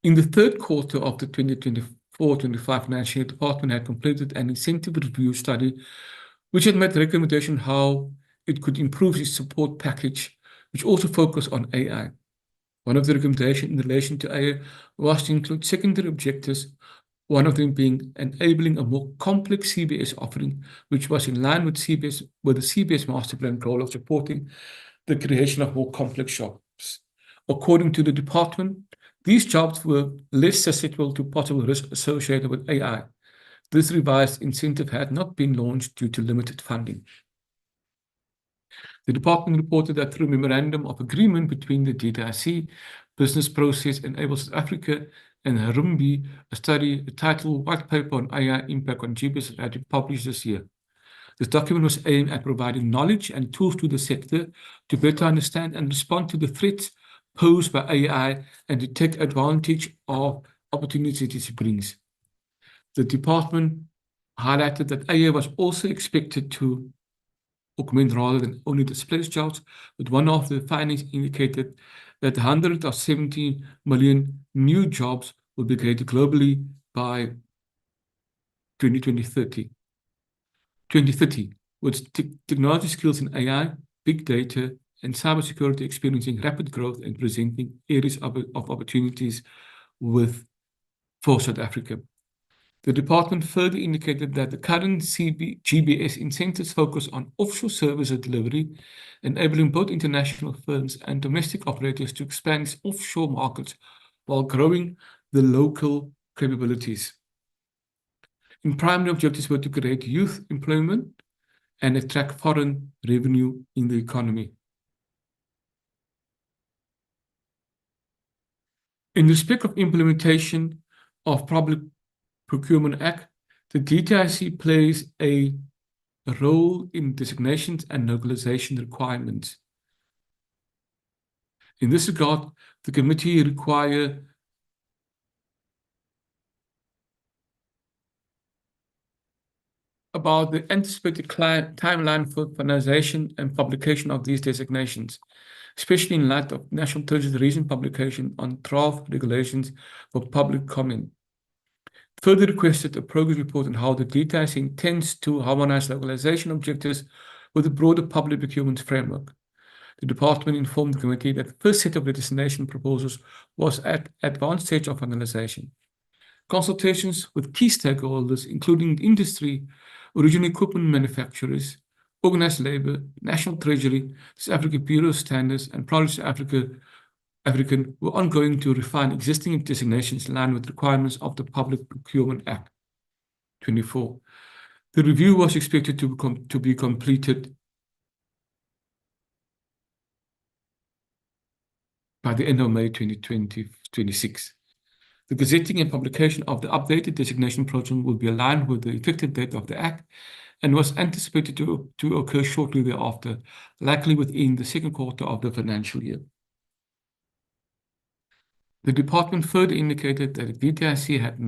In the third quarter of the 2024-25 financial year, the department had completed an incentive review study which had made recommendation how it could improve its support package, which also focused on AI. One of the recommendations in relation to AI was to include secondary objectives, one of them being enabling a more complex CBS offering, which was in line with the CBS master plan goal of supporting the creation of more complex jobs. According to the department, these jobs were less susceptible to possible risks associated with AI. This revised incentive had not been launched due to limited funding. The department reported that through a memorandum of agreement between the DTIC, Business Process Enable South Africa, and Harumbi, a study titled White Paper on AI Impact on GBS had been published this year. This document was aimed at providing knowledge and tools to the sector to better understand and respond to the threats posed by AI and to take advantage of opportunities it brings. The department highlighted that AI was also expected to augment rather than only displace jobs, but one of the findings indicated that 170 million new jobs will be created globally by 2030, with technology skills in AI, big data, and cybersecurity experiencing rapid growth and presenting areas of opportunities for South Africa. The department further indicated that the current GBS incentives focus on offshore services delivery, enabling both international firms and domestic operators to expand its offshore markets while growing the local capabilities. In primary objectives were to create youth employment and attract foreign revenue in the economy. In respect of implementation of Public Procurement Act, the DTIC plays a role in designations and localization requirements. In this regard, the committee require about the anticipated timeline for finalization and publication of these designations, especially in light of National Treasury recent publication on draft regulations for public comment. further requested a progress report on how the DTIC intends to harmonize localization objectives with the broader public procurement framework. The department informed the committee that the first set of legislation proposals was at advanced stage of finalization. Consultations with key stakeholders, including the industry, original equipment manufacturers, organized labor, National Treasury, South African Bureau of Standards, and Province African were ongoing to refine existing designations in line with requirements of the Public Procurement Act 24. The review was expected to be completed by the end of May 2026. The gazetting and publication of the updated designation program will be aligned with the effective date of the Act and was anticipated to occur shortly thereafter, likely within the second quarter of the financial year. The department further indicated that the DTIC had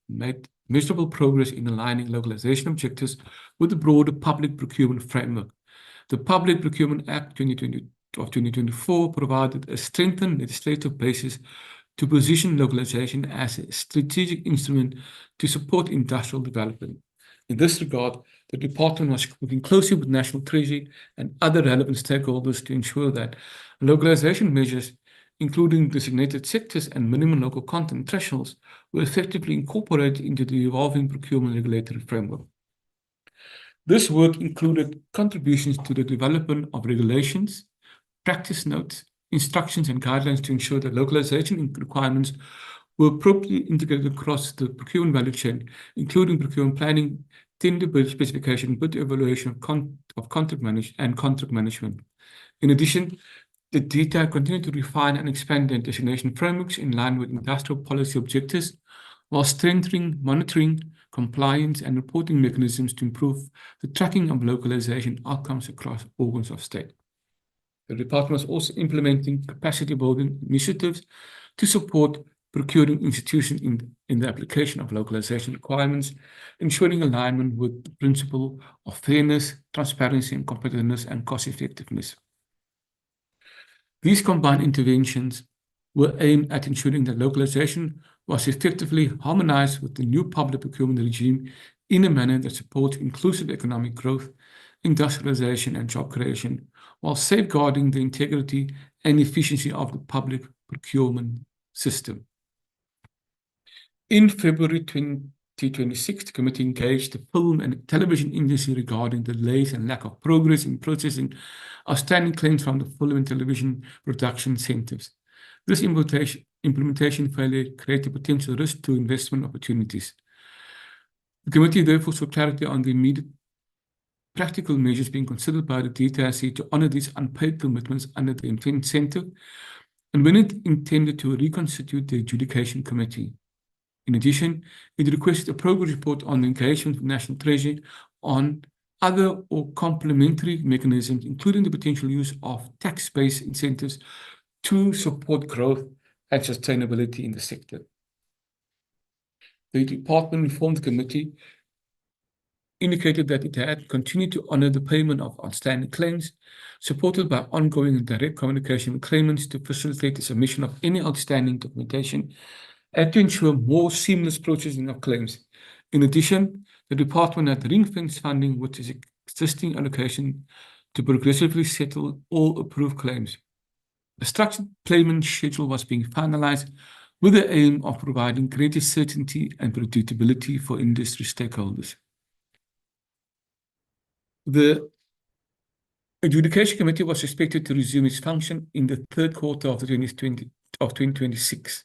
made measurable progress in aligning localization objectives with the broader public procurement framework. The Public Procurement Act 2024 provided a strengthened legislative basis to position localization as a strategic instrument to support industrial development. In this regard, the department was working closely with National Treasury and other relevant stakeholders to ensure that localization measures, including designated sectors and minimum local content thresholds, were effectively incorporated into the evolving procurement regulatory framework. This work included contributions to the development of regulations, practice notes, instructions, and guidelines to ensure that localization requirements were appropriately integrated across the procurement value chain, including procurement planning, tender bid specification, bid evaluation of contract management. In addition, the DTIC continued to refine and expand their designation frameworks in line with industrial policy objectives, while strengthening monitoring, compliance, and reporting mechanisms to improve the tracking of localization outcomes across organs of state. The department was also implementing capacity building initiatives to support procuring institutions in the application of localization requirements, ensuring alignment with the principle of fairness, transparency, and competitiveness and cost effectiveness. These combined interventions were aimed at ensuring that localization was effectively harmonized with the new public procurement regime in a manner that supports inclusive economic growth, industrialization, and job creation, while safeguarding the integrity and efficiency of the public procurement system. In February 2026, the committee engaged the film and television industry regarding delays and lack of progress in processing outstanding claims from the film and television production centers. This implementation failure created potential risk to investment opportunities. The committee therefore sought clarity on the immediate practical measures being considered by the DTIC to honor these unpaid commitments under the incentive, and when it intended to reconstitute the adjudication committee. In addition, it requested a progress report on the engagement with National Treasury on other or complementary mechanisms, including the potential use of tax-based incentives to support growth and sustainability in the sector. The department informed the committee, indicated that it had continued to honor the payment of outstanding claims, supported by ongoing and direct communication with claimants to facilitate the submission of any outstanding documentation and to ensure more seamless processing of claims. In addition, the department had ring-fenced funding with its existing allocation to progressively settle all approved claims. A structured payment schedule was being finalized with the aim of providing greater certainty and predictability for industry stakeholders. The adjudication committee was expected to resume its function in the third quarter of 2026.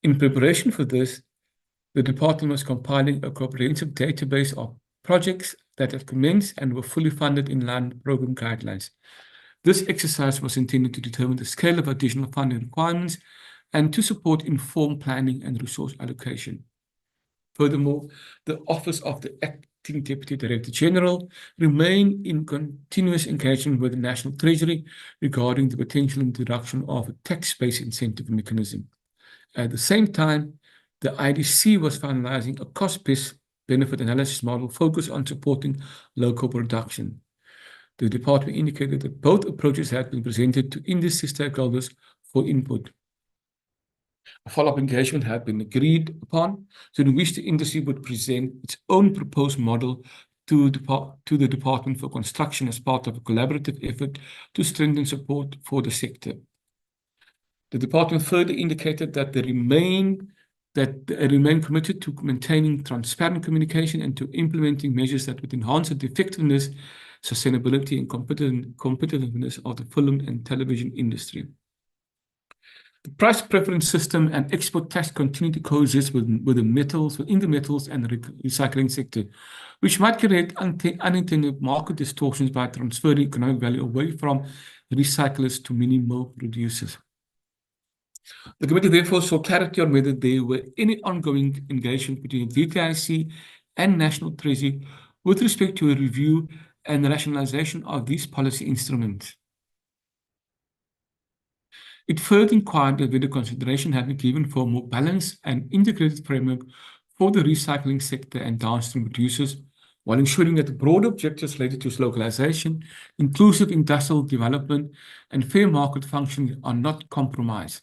In preparation for this, the department was compiling a comprehensive database of projects that had commenced and were fully funded in line with program guidelines. This exercise was intended to determine the scale of additional funding requirements and to support informed planning and resource allocation. Furthermore, the Office of the Acting Deputy Director General remained in continuous engagement with the National Treasury regarding the potential introduction of a tax-based incentive mechanism. At the same time, the IDC was finalizing a cost-based benefit analysis model focused on supporting local production. The department indicated that both approaches had been presented to industry stakeholders for input. A follow-up engagement had been agreed upon, so in which the industry would present its own proposed model to the Department for Construction as part of a collaborative effort to strengthen support for the sector. The department further indicated that they remain committed to maintaining transparent communication and to implementing measures that would enhance the effectiveness, sustainability, and competitiveness of the film and television industry. The price preference system and export tax continue to coexist within the metals and recycling sector, which might create unintended market distortions by transferring economic value away from recyclers to mini-mill producers. The committee therefore sought clarity on whether there were any ongoing engagement between DTIC and National Treasury with respect to a review and rationalization of these policy instruments. It further inquired whether consideration had been given for a more balanced and integrated framework for the recycling sector and downstream producers, while ensuring that the broader objectives related to localization, inclusive industrial development, and fair market functioning are not compromised.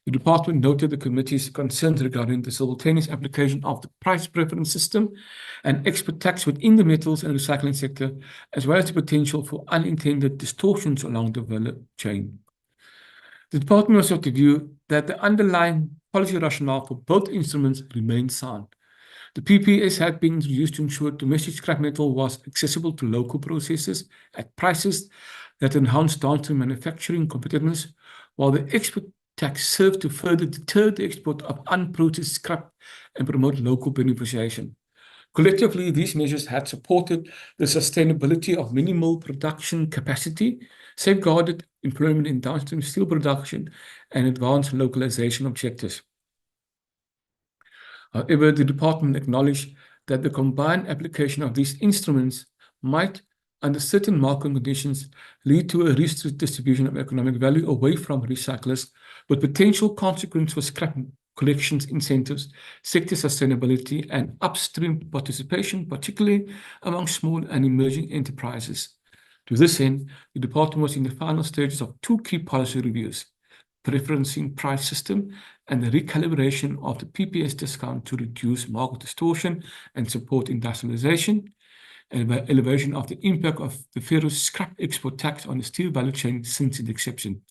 The department noted the committee's concerns regarding the simultaneous application of the price preference system and export tax within the metals and recycling sector, as well as the potential for unintended distortions along the value chain. The department was of the view that the underlying policy rationale for both instruments remained sound. The PPS had been introduced to ensure domestic scrap metal was accessible to local processors at prices that enhanced downstream manufacturing competitiveness, while the export tax served to further deter the export of unprocessed scrap and promote local beneficiation. Collectively, these measures had supported the sustainability of minimal production capacity, safeguarded employment in downstream steel production, and advanced localization objectives. However, the department acknowledged that the combined application of these instruments might, under certain market conditions, lead to a redistribution of economic value away from recyclers, with potential consequences for scrap collections incentives, sector sustainability, and upstream participation, particularly among small and emerging enterprises. To this end, the department was in the final stages of two key policy reviews: preferencing price system and the recalibration of the PPS discount to reduce market distortion and support industrialization, and by elevation of the impact of the ferrous scrap export tax on the steel value chain since its inception.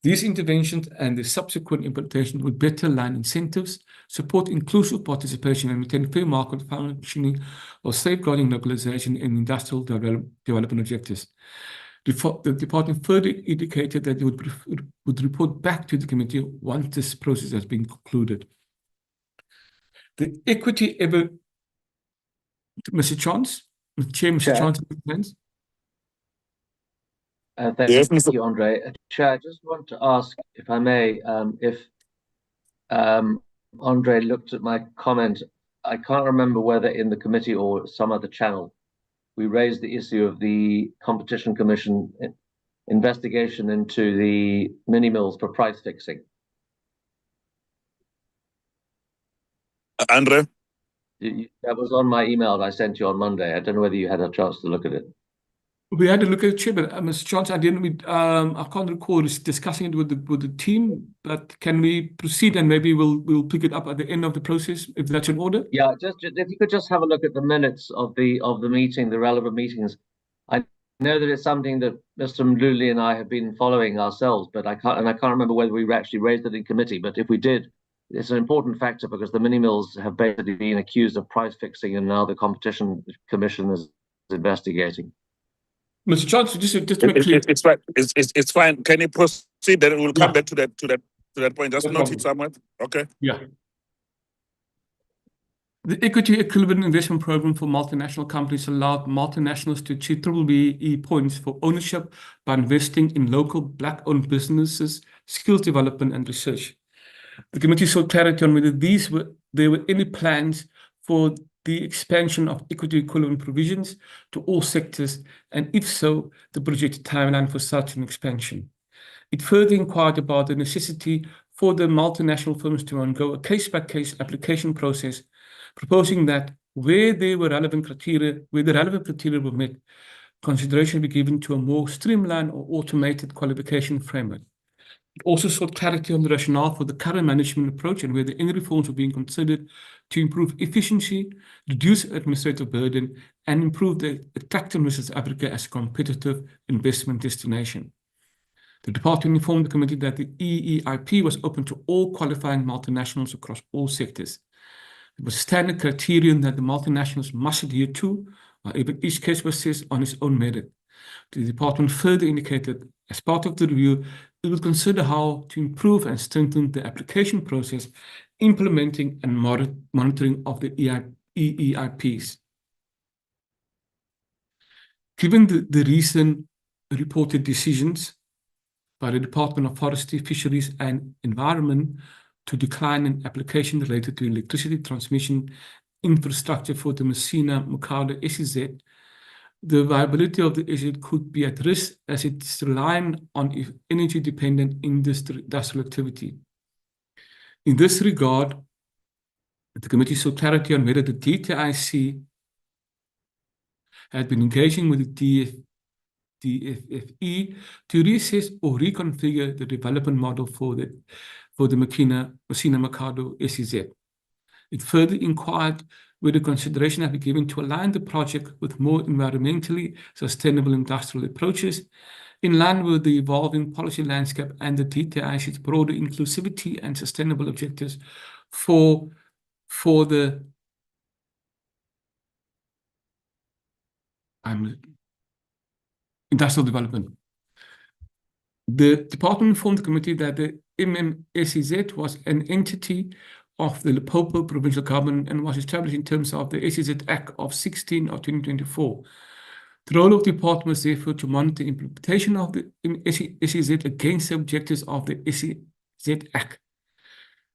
These interventions and the subsequent implementation would better align incentives, support inclusive participation, and maintain fair market functioning while safeguarding localization and industrial development objectives. The department further indicated that it would report back to the committee once this process has been concluded. The equity ever, Mr. Chance, Chair, Mr. Chance, please. Thank you, Andre. Chair, I just want to ask, if I may, if Andre looked at my comment. I can't remember whether in the committee or some other channel we raised the issue of the Competition Commission investigation into the mini mills for price fixing. Andre? That was on my email that I sent you on Monday. I don't know whether you had a chance to look at it. We had to look at it, Chair, but Mr. Chance, I can't recall discussing it with the team. But can we proceed and maybe we'll pick it up at the end of the process if that's in order? Yeah, just if you could just have a look at the minutes of the meeting, the relevant meetings. I know that it's something that Mr. Mdluli and I have been following ourselves, but I can't remember whether we actually raised it in committee. But if we did, it's an important factor because the mini mills have basically been accused of price fixing, and now the Competition Commission is investigating. Mr. Johnson, just to make clear, it's fine. It's fine. Can you proceed? Then we'll come back to that point. Just note it somewhere. Okay. Yeah. The Equity Equivalent Investment Program for multinational companies allowed multinationals to achieve BBBE points for ownership by investing in local Black-owned businesses, skills development, and research. The committee sought clarity on whether there were any plans for the expansion of equity equivalent provisions to all sectors, and if so, the projected timeline for such an expansion. It further inquired about the necessity for the multinational firms to undergo a case-by-case application process, proposing that where the relevant criteria were met, consideration be given to a more streamlined or automated qualification framework. It also sought clarity on the rationale for the current management approach and whether any reforms were being considered to improve efficiency, reduce administrative burden, and improve the attractiveness of Africa as a competitive investment destination. The department informed the committee that the EEIP was open to all qualifying multinationals across all sectors. It was a standard criterion that the multinationals must adhere to, however each case was assessed on its own merit. The department further indicated, as part of the review, it will consider how to improve and strengthen the application process, implementing and monitoring of the EEIPs. Given the recent reported decisions by the Department of Forestry, Fisheries and Environment to decline an application related to electricity transmission infrastructure for the Messina-Mikado SEZ, the viability of the SEZ could be at risk as it is relying on energy-dependent industrial activity. In this regard, the committee sought clarity on whether the DTIC had been engaging with the DFFE to reassess or reconfigure the development model for the Messina-Mikado SEZ. It further inquired whether consideration had been given to align the project with more environmentally sustainable industrial approaches in line with the evolving policy landscape and the DTIC's broader inclusivity and sustainable objectives for the industrial development. The department informed the committee that the MMSEZ was an entity of the Limpopo provincial government and was established in terms of the SEZ Act of 16 of 2024. The role of the department was therefore to monitor implementation of the SEZ against the objectives of the SEZ Act.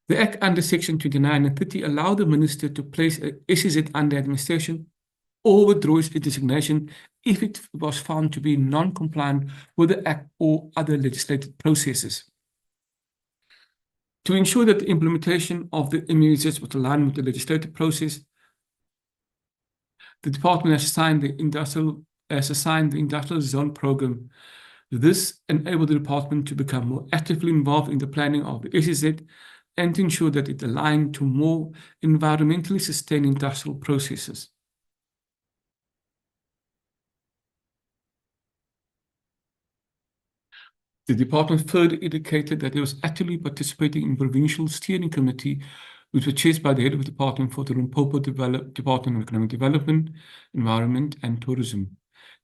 The Act under Section 29 and 30 allow the minister to place a SEZ under administration or withdraw its designation if it was found to be non-compliant with the Act or other legislative processes. To ensure that the implementation of the MUSS was aligned with the legislative process, the department has assigned the industrial zone program. This enabled the department to become more actively involved in the planning of the SEZ and to ensure that it aligned to more environmentally sustained industrial processes. The department further indicated that it was actively participating in provincial steering committee, which was chaired by the head of the department for the Limpopo Department of Economic Development, Environment and Tourism.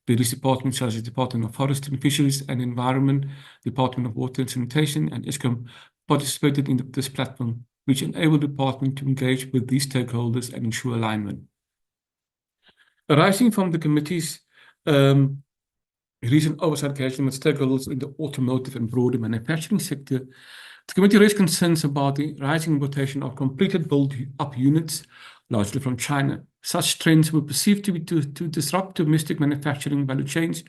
Various departments such as the Department of Forestry and Fisheries and Environment, Department of Water and Sanitation, and ESCOM participated in this platform, which enabled the department to engage with these stakeholders and ensure alignment. Arising from the committee's recent oversight engagement with stakeholders in the automotive and broader manufacturing sector, the committee raised concerns about the rising importation of completed built-up units, largely from China. Such trends were perceived to be to disrupt domestic manufacturing value chains,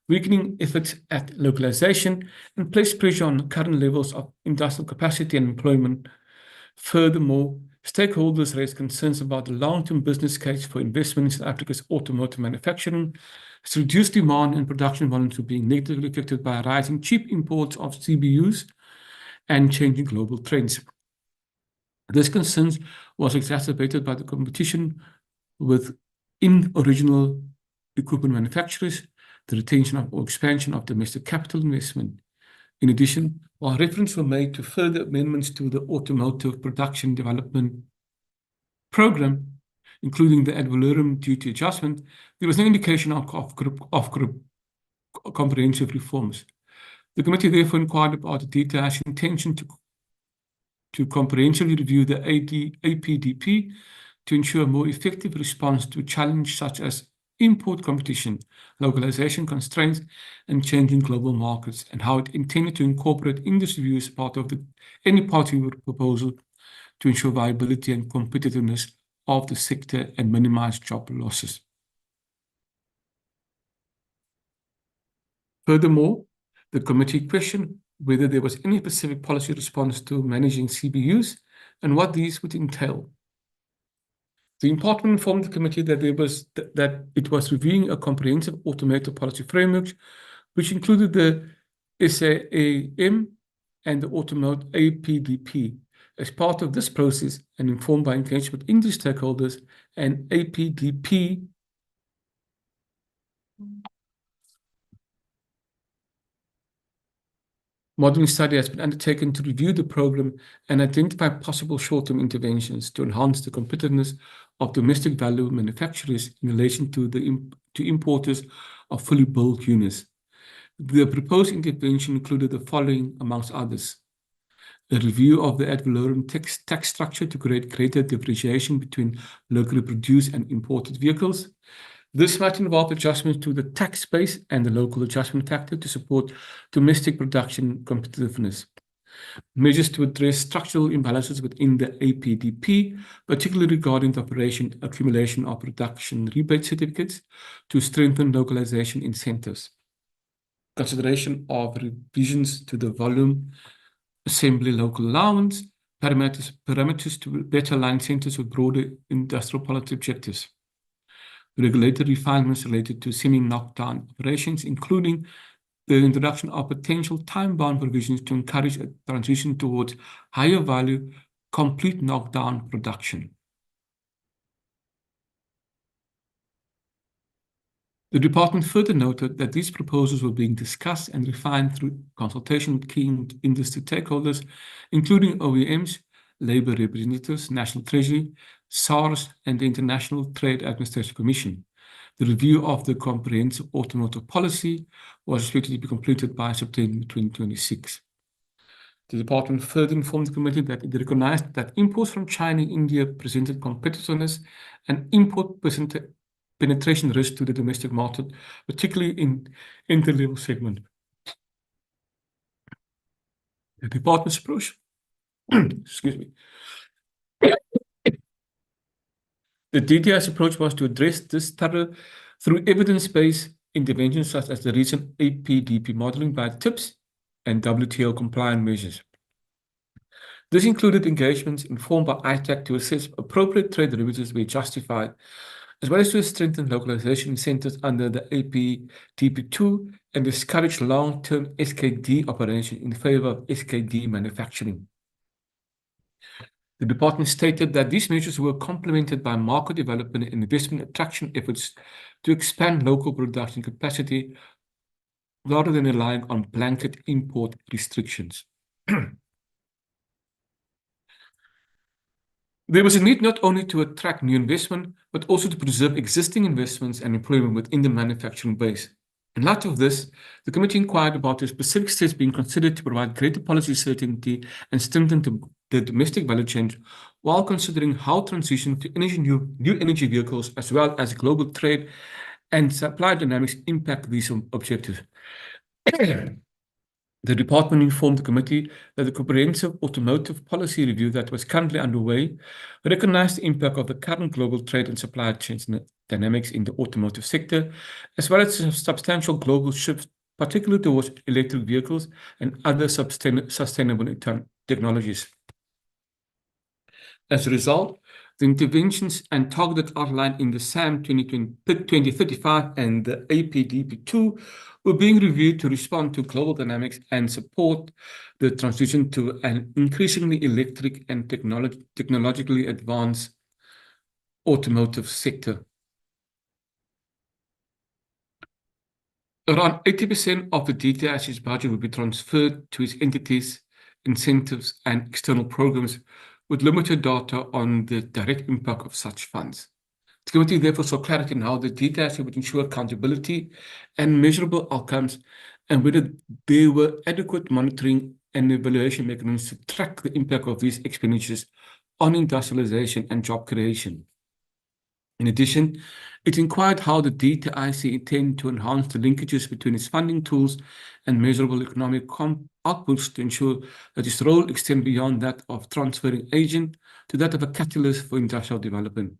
weakening efforts at localization, and place pressure on current levels of industrial capacity and employment. Furthermore, stakeholders raised concerns about the long-term business case for investment in South Africa's automotive manufacturing, as reduced demand and production volumes were being negatively affected by rising cheap imports of CBUs and changing global trends. This concern was exacerbated by the competition with in-original equipment manufacturers, the retention of or expansion of domestic capital investment. In addition, while reference were made to further amendments to the automotive production development program, including the ad valorem duty adjustment, there was no indication of comprehensive reforms. The committee therefore inquired about the DTIC's intention to comprehensively review the APDP to ensure a more effective response to challenges such as import competition, localization constraints, and changing global markets, and how it intended to incorporate industry views as part of any policy proposal to ensure viability and competitiveness of the sector and minimize job losses. Furthermore, the committee questioned whether there was any specific policy response to managing CBUs and what these would entail. The department informed the committee that it was reviewing a comprehensive automotive policy framework, which included the SAAM and the automotive APDP. As part of this process and informed by engagement with industry stakeholders and APDP modeling study has been undertaken to review the program and identify possible short-term interventions to enhance the competitiveness of domestic value manufacturers in relation to importers of fully built units. The proposed intervention included the following, amongst others: a review of the ad valorem tax structure to create greater differentiation between locally produced and imported vehicles. This might involve adjustments to the tax base and the local adjustment factor to support domestic production competitiveness. Measures to address structural imbalances within the APDP, particularly regarding the accumulation of production rebate certificates to strengthen localization incentives. Consideration of revisions to the volume assembly local allowance, parameters to better align incentives with broader industrial policy objectives. Regulatory refinements related to semi-knockdown operations, including the introduction of potential time-bound provisions to encourage a transition towards higher value, complete knockdown production. The department further noted that these proposals were being discussed and refined through consultation with key industry stakeholders, including OEMs, labor representatives, National Treasury, SARS, and the International Trade Administration Commission. The review of the comprehensive automotive policy was expected to be completed by September 2026. The department further informed the committee that it recognized that imports from China and India presented competitiveness and import penetration risk to the domestic market, particularly in entry-level segment. The department's approach, excuse me. The DTI's approach was to address this through evidence-based interventions such as the recent APDP modeling by TIPS and WTO compliant measures. This included engagements informed by ITAC to assess appropriate trade derivatives where justified, as well as to strengthen localization incentives under the APDP2 and discourage long-term SKD operation in favor of SKD manufacturing. The department stated that these measures were complemented by market development and investment attraction efforts to expand local production capacity rather than relying on blanket import restrictions. There was a need not only to attract new investment, but also to preserve existing investments and employment within the manufacturing base. In light of this, the committee inquired about the specific steps being considered to provide greater policy certainty and strengthen the domestic value chain, while considering how transition to new energy vehicles, as well as global trade and supply dynamics, impact these objectives. The department informed the committee that the comprehensive automotive policy review that was currently underway recognized the impact of the current global trade and supply chain dynamics in the automotive sector, as well as a substantial global shift, particularly towards electric vehicles and other sustainable technologies. As a result, the interventions and targeted outlined in the SAM 2035 and the APDP2 were being reviewed to respond to global dynamics and support the transition to an increasingly electric and technologically advanced automotive sector. Around 80% of the DTIC's budget will be transferred to its entities, incentives, and external programs, with limited data on the direct impact of such funds. The committee therefore saw clarity in how the DTIC would ensure accountability and measurable outcomes, and whether there were adequate monitoring and evaluation mechanisms to track the impact of these expenditures on industrialization and job creation. In addition, it inquired how the DTIC intended to enhance the linkages between its funding tools and measurable economic outputs to ensure that its role extends beyond that of transferring agent to that of a catalyst for industrial development.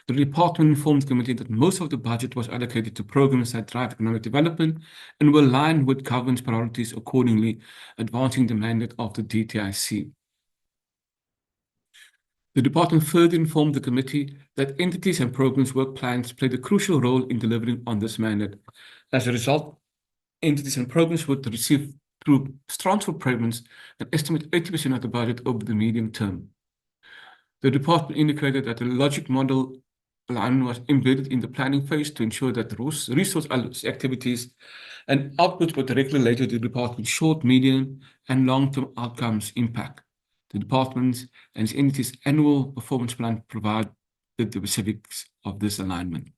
The department informed the committee that most of the budget was allocated to programs that drive economic development and were aligned with government's priorities, accordingly advancing the mandate of the DTIC. The department further informed the committee that entities and programs work plans played a crucial role in delivering on this mandate. As a result, entities and programs would receive through transfer payments and estimate 80% of the budget over the medium term. The department indicated that the logic model alignment was embedded in the planning phase to ensure that the resource activities and outputs were directly related to the department's short, medium, and long-term outcomes impact. The department's and its entities' annual performance plan provide the specifics of this alignment.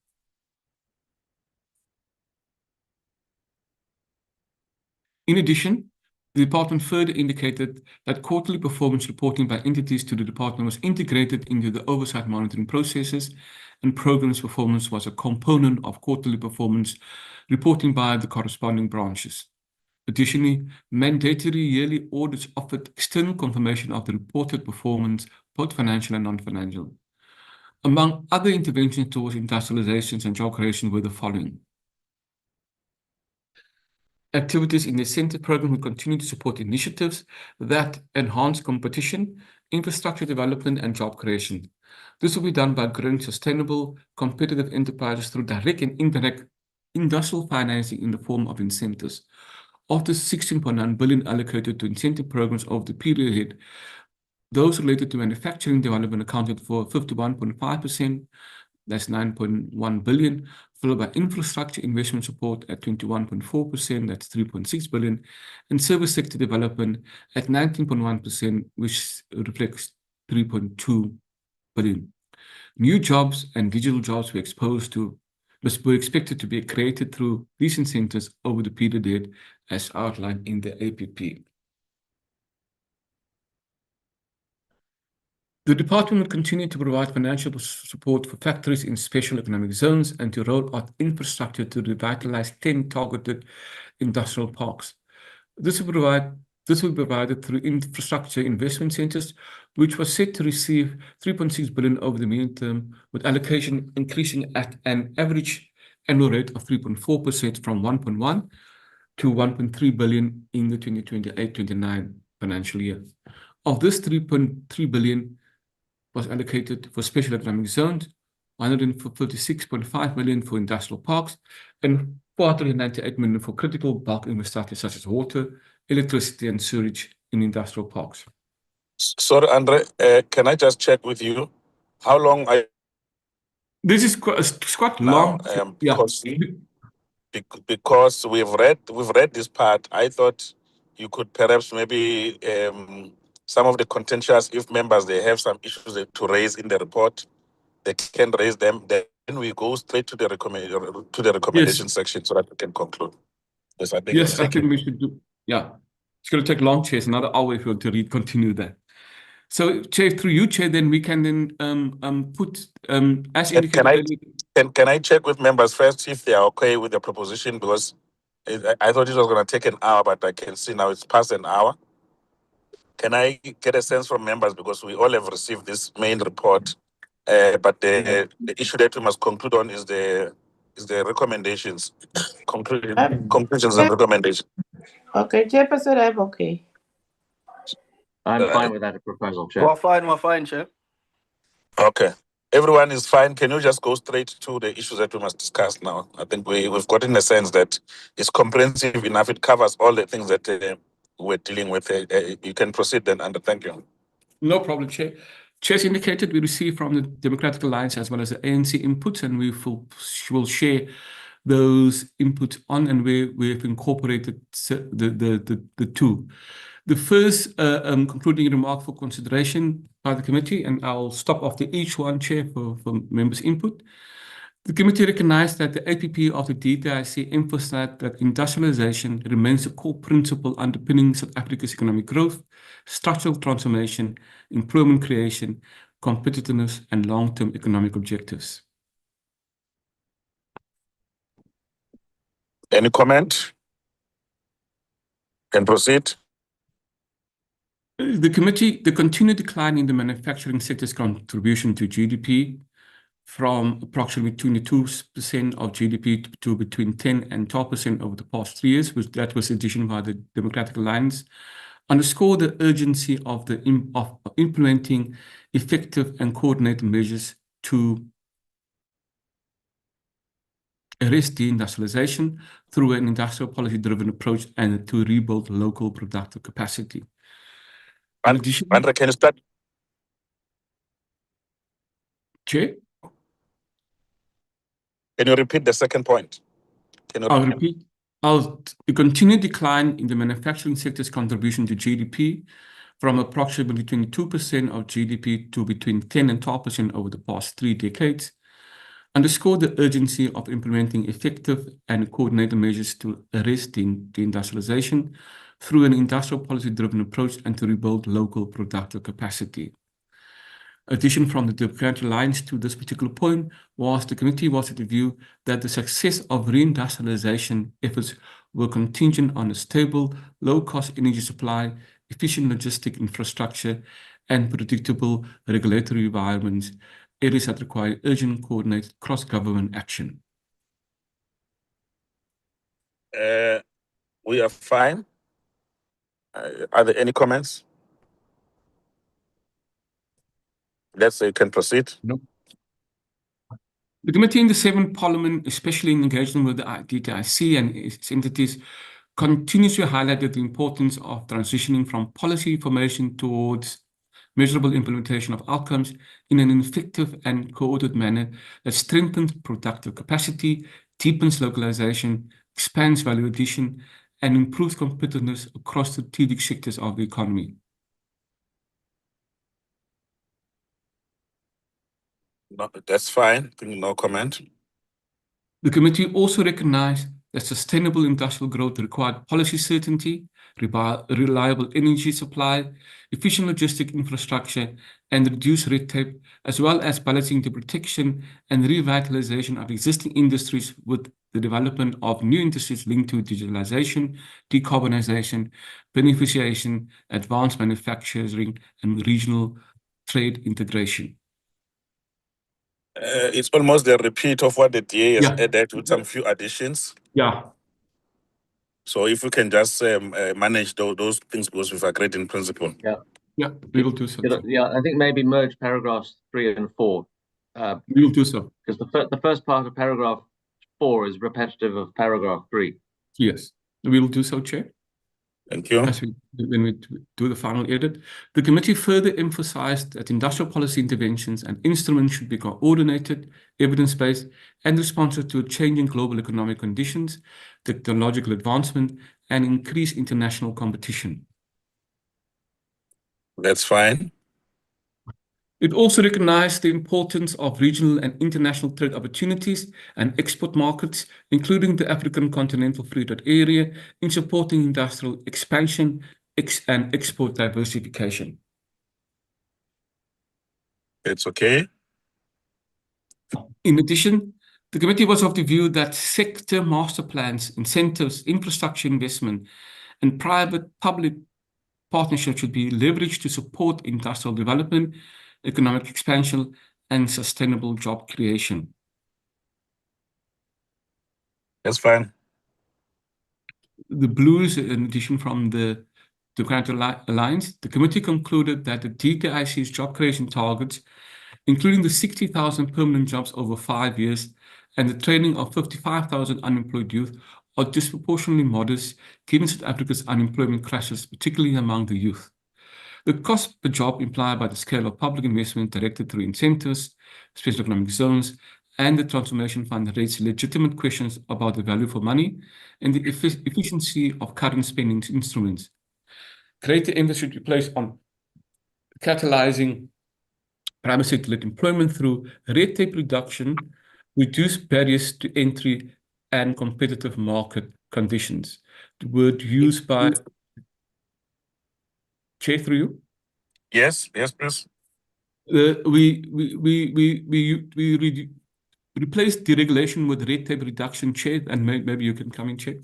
In addition, the department further indicated that quarterly performance reporting by entities to the department was integrated into the oversight monitoring processes, and programs performance was a component of quarterly performance reporting by the corresponding branches. Additionally, mandatory yearly audits offered external confirmation of the reported performance, both financial and non-financial. Among other interventions towards industrializations and job creation were the following. Activities in the incentive program will continue to support initiatives that enhance competition, infrastructure development, and job creation. This will be done by growing sustainable, competitive enterprises through direct and indirect industrial financing in the form of incentives. Of the 16.9 billion allocated to incentive programs over the period ahead, those related to manufacturing development accounted for 51.5%, that's 9.1 billion, followed by infrastructure investment support at 21.4%, that's 3.6 billion, and service sector development at 19.1%, which reflects 3.2 billion. New jobs and digital jobs were expected to be created through these incentives over the period ahead, as outlined in the APP. The department will continue to provide financial support for factories in special economic zones and to roll out infrastructure to revitalize 10 targeted industrial parks. This will be provided through infrastructure investment centers, which was set to receive 3.6 billion over the medium term, with allocation increasing at an average annual rate of 3.4% from 1.1 to 1.3 billion in the 2028-29 financial year. Of this 3.3 billion was allocated for special economic zones, 156.5 million for industrial parks, and 498 million for critical bulk infrastructure such as water, electricity, and sewage in industrial parks. Sorry, Andre, can I just check with you? How long are This is quite long. Because we've read this part, I thought you could perhaps maybe some of the contentious, if members they have some issues to raise in the report, they can raise them. Then we go straight to the recommendation section so that we can conclude. Yes, I think we should do. Yeah, it's going to take long, Chair. It's another hour if you want to continue that. So, Chair, through you, Chair, then we can then put as indicated. Can I check with members first if they are okay with the proposition? Because I thought it was going to take an hour, but I can see now it's past an hour. Can I get a sense from members, because we all have received this main report, but the issue that we must conclude on is the recommendations, conclusions and recommendations. Okay, Chairperson, I'm okay. I'm fine with that proposal, Chair. We're fine, Chair. Okay. Everyone is fine. Can you just go straight to the issues that we must discuss now? I think we've gotten a sense that it's comprehensive enough. It covers all the things that we're dealing with. You can proceed then, Andre. Thank you. No problem, Chair. Chair's indicated we received from the Democratic Alliance as well as the ANC inputs, and we will share those inputs on, and we've incorporated the two. The first concluding remark for consideration by the committee, and I'll stop after each one, Chair, for members' input. The committee recognized that the APP of the DTIC emphasized that industrialization remains a core principle underpinning South Africa's economic growth, structural transformation, employment creation, competitiveness, and long-term economic objectives. Any comment? Can proceed. The continued decline in the manufacturing sector's contribution to GDP from approximately 22% of GDP to between 10 and 12% over the past 3 years, that was addition by the Democratic Alliance, underscore the urgency of implementing effective and coordinated measures to arrest deindustrialization through an industrial policy-driven approach and to rebuild local productive capacity. In addition, Andra, can you start? Chair? Can you repeat the second point? I'll repeat. The continued decline in the manufacturing sector's contribution to GDP from approximately 22% of GDP to between 10 and 12% over the past 3 decades underscore the urgency of implementing effective and coordinated measures to arrest deindustrialization through an industrial policy-driven approach and to rebuild local productive capacity. Addition from the Democratic Alliance to this particular point was the committee was of the view that the success of reindustrialization efforts were contingent on a stable, low-cost energy supply, efficient logistic infrastructure, and predictable regulatory environments, areas that require urgent, coordinated cross-government action. We are fine. Are there any comments? Let's say you can proceed. No. The committee in the 7th Parliament, especially in engagement with the DTIC and its entities, continues to highlight the importance of transitioning from policy formation towards measurable implementation of outcomes in an effective and coordinated manner that strengthens productive capacity, deepens localization, expands value addition, and improves competitiveness across strategic sectors of the economy. No, that's fine. No comment. The committee also recognized that sustainable industrial growth required policy certainty, reliable energy supply, efficient logistic infrastructure, and reduced red tape, as well as balancing the protection and revitalization of existing industries with the development of new industries linked to digitalization, decarbonization, beneficiation, advanced manufacturing, and regional trade integration. It's almost a repeat of what the DA has Yeah. added with some few additions. Yeah. So if we can just manage those things because we've agreed in principle. Yeah, we will do so. Yeah, I think maybe merge paragraphs 3 and 4. We will do so. Because the first part of paragraph 4 is repetitive of paragraph 3. Yes, we will do so, Chair. Thank you. When we do the final edit, the committee further emphasized that industrial policy interventions and instruments should be coordinated, evidence-based, and responsive to changing global economic conditions, technological advancement, and increased international competition. That's fine. It also recognized the importance of regional and international trade opportunities and export markets, including the African Continental Free Trade Area, in supporting industrial expansion and export diversification. It's okay. In addition, the committee was of the view that sector master plans, incentives, infrastructure investment, and private-public partnerships should be leveraged to support industrial development, economic expansion, and sustainable job creation. That's fine. The Blues, in addition from the Democratic Alliance, the committee concluded that the DTIC's job creation targets, including the 60,000 permanent jobs over 5 years and the training of 55,000 unemployed youth, are disproportionately modest given South Africa's unemployment crisis, particularly among the youth. The cost per job implied by the scale of public investment directed through incentives, special economic zones, and the transformation fund raise legitimate questions about the value for money and the efficiency of current spending instruments. Greater emphasis should be placed on catalyzing private sector-led employment through red tape reduction, reduced barriers to entry, and competitive market conditions. The word used by Chair, through you. Yes, please. We replaced deregulation with red tape reduction, Chair, and maybe you can come in, Chair.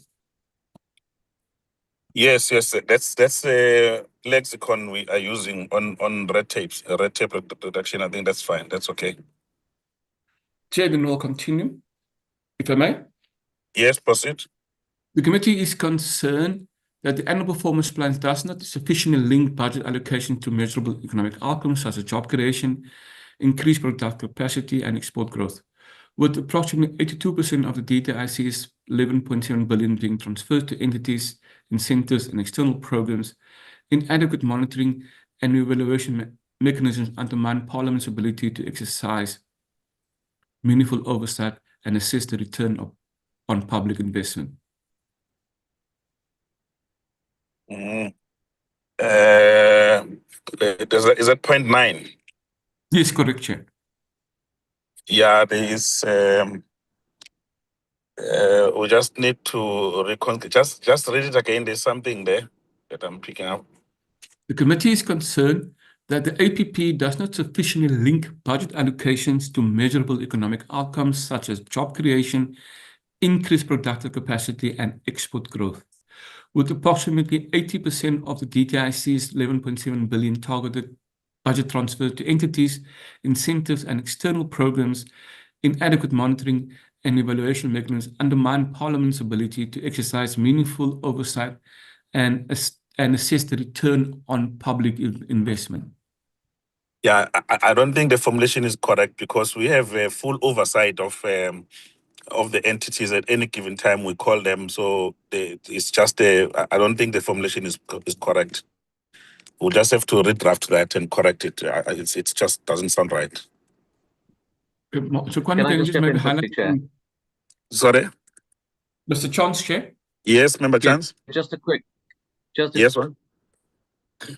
Yes. That's a lexicon we are using on red tape reduction. I think that's fine. That's okay. Chair, then we'll continue, if I may. Yes, proceed. The committee is concerned that the annual performance plan does not sufficiently link budget allocation to measurable economic outcomes such as job creation, increased productive capacity, and export growth. with approximately 82% of the DTIC's 11.7 billion being transferred to entities, incentives, and external programs. Inadequate monitoring and evaluation mechanisms undermine Parliament's ability to exercise meaningful oversight and assess the return on public investment. Is that 0.9? Yes, correct, Chair. Yeah, there is. We just need to just read it again. There's something there that I'm picking up. The committee is concerned that the APP does not sufficiently link budget allocations to measurable economic outcomes such as job creation, increased productive capacity, and export growth. With approximately 80% of the DTIC's 11.7 billion targeted budget transfer to entities, incentives, and external programs, inadequate monitoring and evaluation mechanisms undermine Parliament's ability to exercise meaningful oversight and assess the return on public investment. Yeah, I don't think the formulation is correct because we have a full oversight of the entities at any given time. We call them, so it's just I don't think the formulation is correct. We'll just have to redraft that and correct it. It just doesn't sound right. So can I just maybe highlight? Sorry? Mr. Chance, Chair? Yes, Member Chance? Just a quick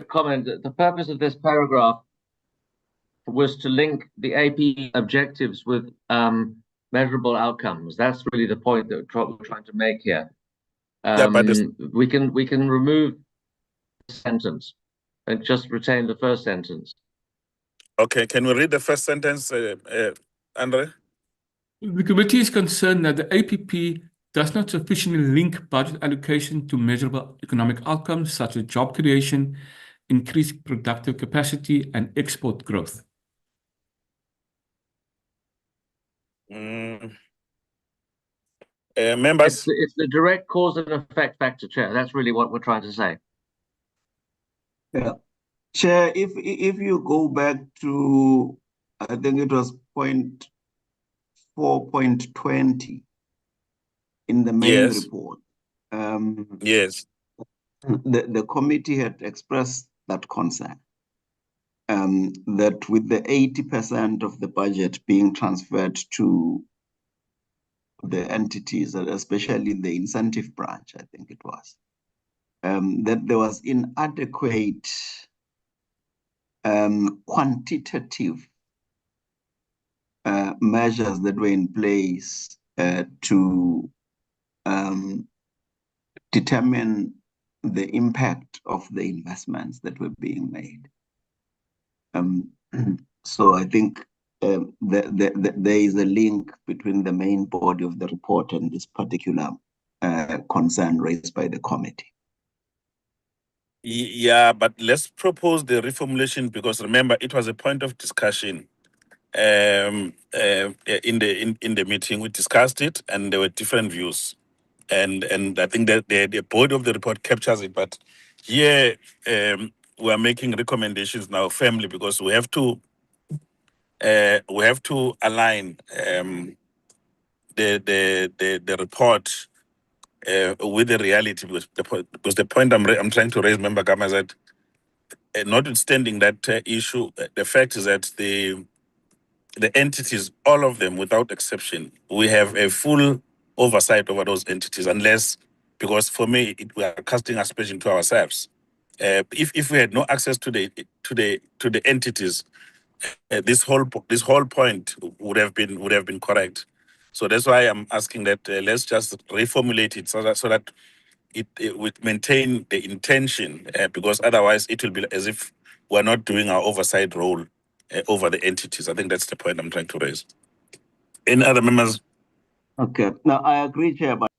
comment. The purpose of this paragraph was to link the AP objectives with measurable outcomes. That's really the point that we're trying to make here. We can remove the sentence and just retain the first sentence. Okay, can we read the first sentence, Andre? The committee is concerned that the APP does not sufficiently link budget allocation to measurable economic outcomes such as job creation, increased productive capacity, and export growth. Members? It's the direct cause and effect factor, Chair. That's really what we're trying to say. Yeah. Chair, if you go back to, I think it was point 4.20 in the main report. Yes. The committee had expressed that concern. That with the 80% of the budget being transferred to the entities, especially the incentive branch, I think it was, that there was inadequate quantitative measures that were in place to determine the impact of the investments that were being made. So I think there is a link between the main body of the report and this particular concern raised by the committee. Yeah, but let's propose the reformulation because remember it was a point of discussion in the meeting. We discussed it and there were different views, and I think that the body of the report captures it. But here we are making recommendations now firmly because we have to align the report with the reality because the point I'm trying to raise, Member Gama, is that notwithstanding that issue, the fact is that the entities, all of them without exception, we have a full oversight over those entities, unless, because for me, we are casting aspersion to ourselves. If we had no access to the entities, this whole point would have been correct. So that's why I'm asking that let's just reformulate it so that it would maintain the intention, because otherwise it will be as if we're not doing our oversight role over the entities. I think that's the point I'm trying to raise. Any other members? Okay, now I agree, Chair, but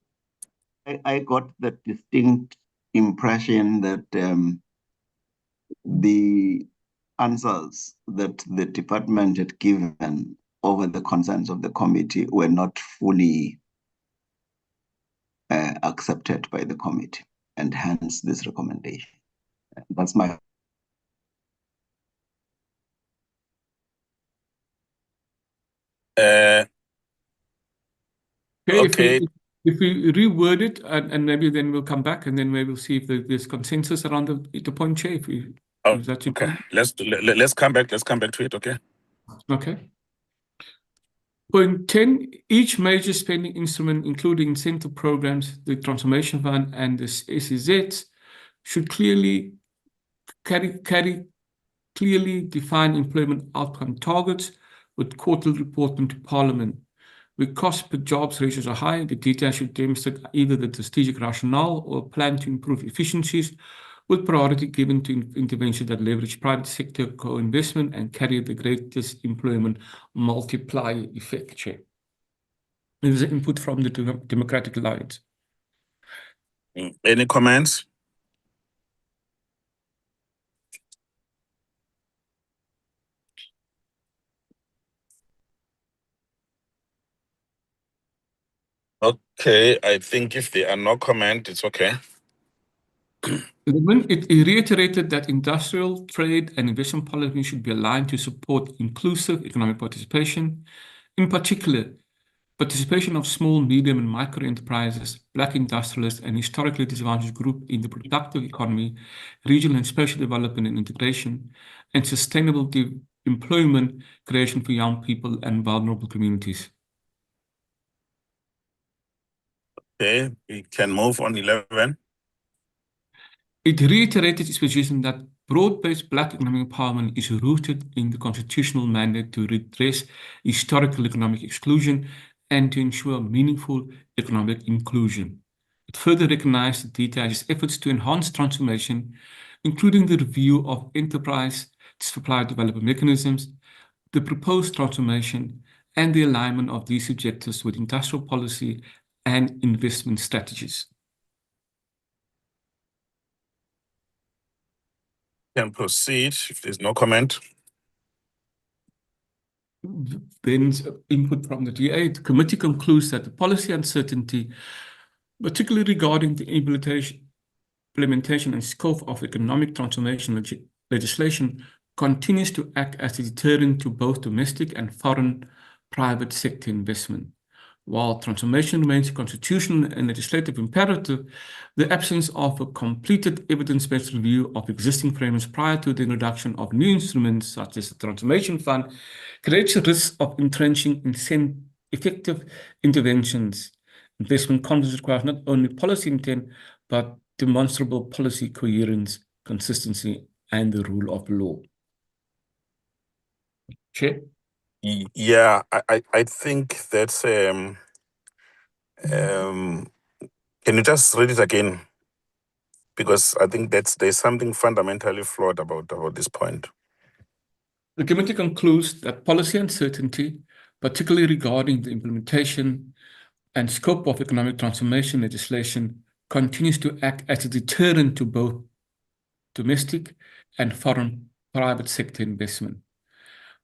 I got the distinct impression that the answers that the department had given over the concerns of the committee were not fully accepted by the committee, and hence this recommendation. That's my. Okay. If we reword it and maybe then we'll come back and then maybe we'll see if there's consensus around the point, Chair. If that's okay. Let's come back. Let's come back to it. Okay. Okay. Point 10, each major spending instrument, including incentive programs, the Transformation Fund, and the SEZ, should clearly carry clearly defined employment outcome targets with quarterly reporting to Parliament. Where cost per jobs ratios are high, the DTIC should demonstrate either the strategic rationale or plan to improve efficiencies, with priority given to interventions that leverage private sector co-investment and carry the greatest employment multiplier effect. Chair. There's input from the Democratic Alliance. Any comments? Okay, I think if there are no comments, it's okay. It reiterated that industrial, trade, and investment policy should be aligned to support inclusive economic participation, in particular, participation of small, medium, and micro enterprises, Black industrialists, and historically disadvantaged groups in the productive economy, regional and spatial development and integration, and sustainable employment creation for young people and vulnerable communities. Okay, we can move on 11. It reiterated its position that broad-based Black economic empowerment is rooted in the constitutional mandate to redress historical economic exclusion and to ensure meaningful economic inclusion. It further recognized the DTIC's efforts to enhance transformation, including the review of enterprise supply development mechanisms, the proposed transformation, and the alignment of these objectives with industrial policy and investment strategies. Can proceed if there's no comment. Then input from the DA. The committee concludes that the policy uncertainty, particularly regarding the implementation and scope of economic transformation legislation, continues to act as a deterrent to both domestic and foreign private sector investment. While transformation remains a constitutional and legislative imperative, the absence of a completed evidence-based review of existing frameworks prior to the introduction of new instruments such as the Transformation Fund creates a risk of entrenching effective interventions. Investment confidence requires not only policy intent, but demonstrable policy coherence, consistency, and the rule of law. Chair? Yeah, I think that's can you just read it again? Because I think there's something fundamentally flawed about this point. The committee concludes that policy uncertainty, particularly regarding the implementation and scope of economic transformation legislation, continues to act as a deterrent to both domestic and foreign private sector investment.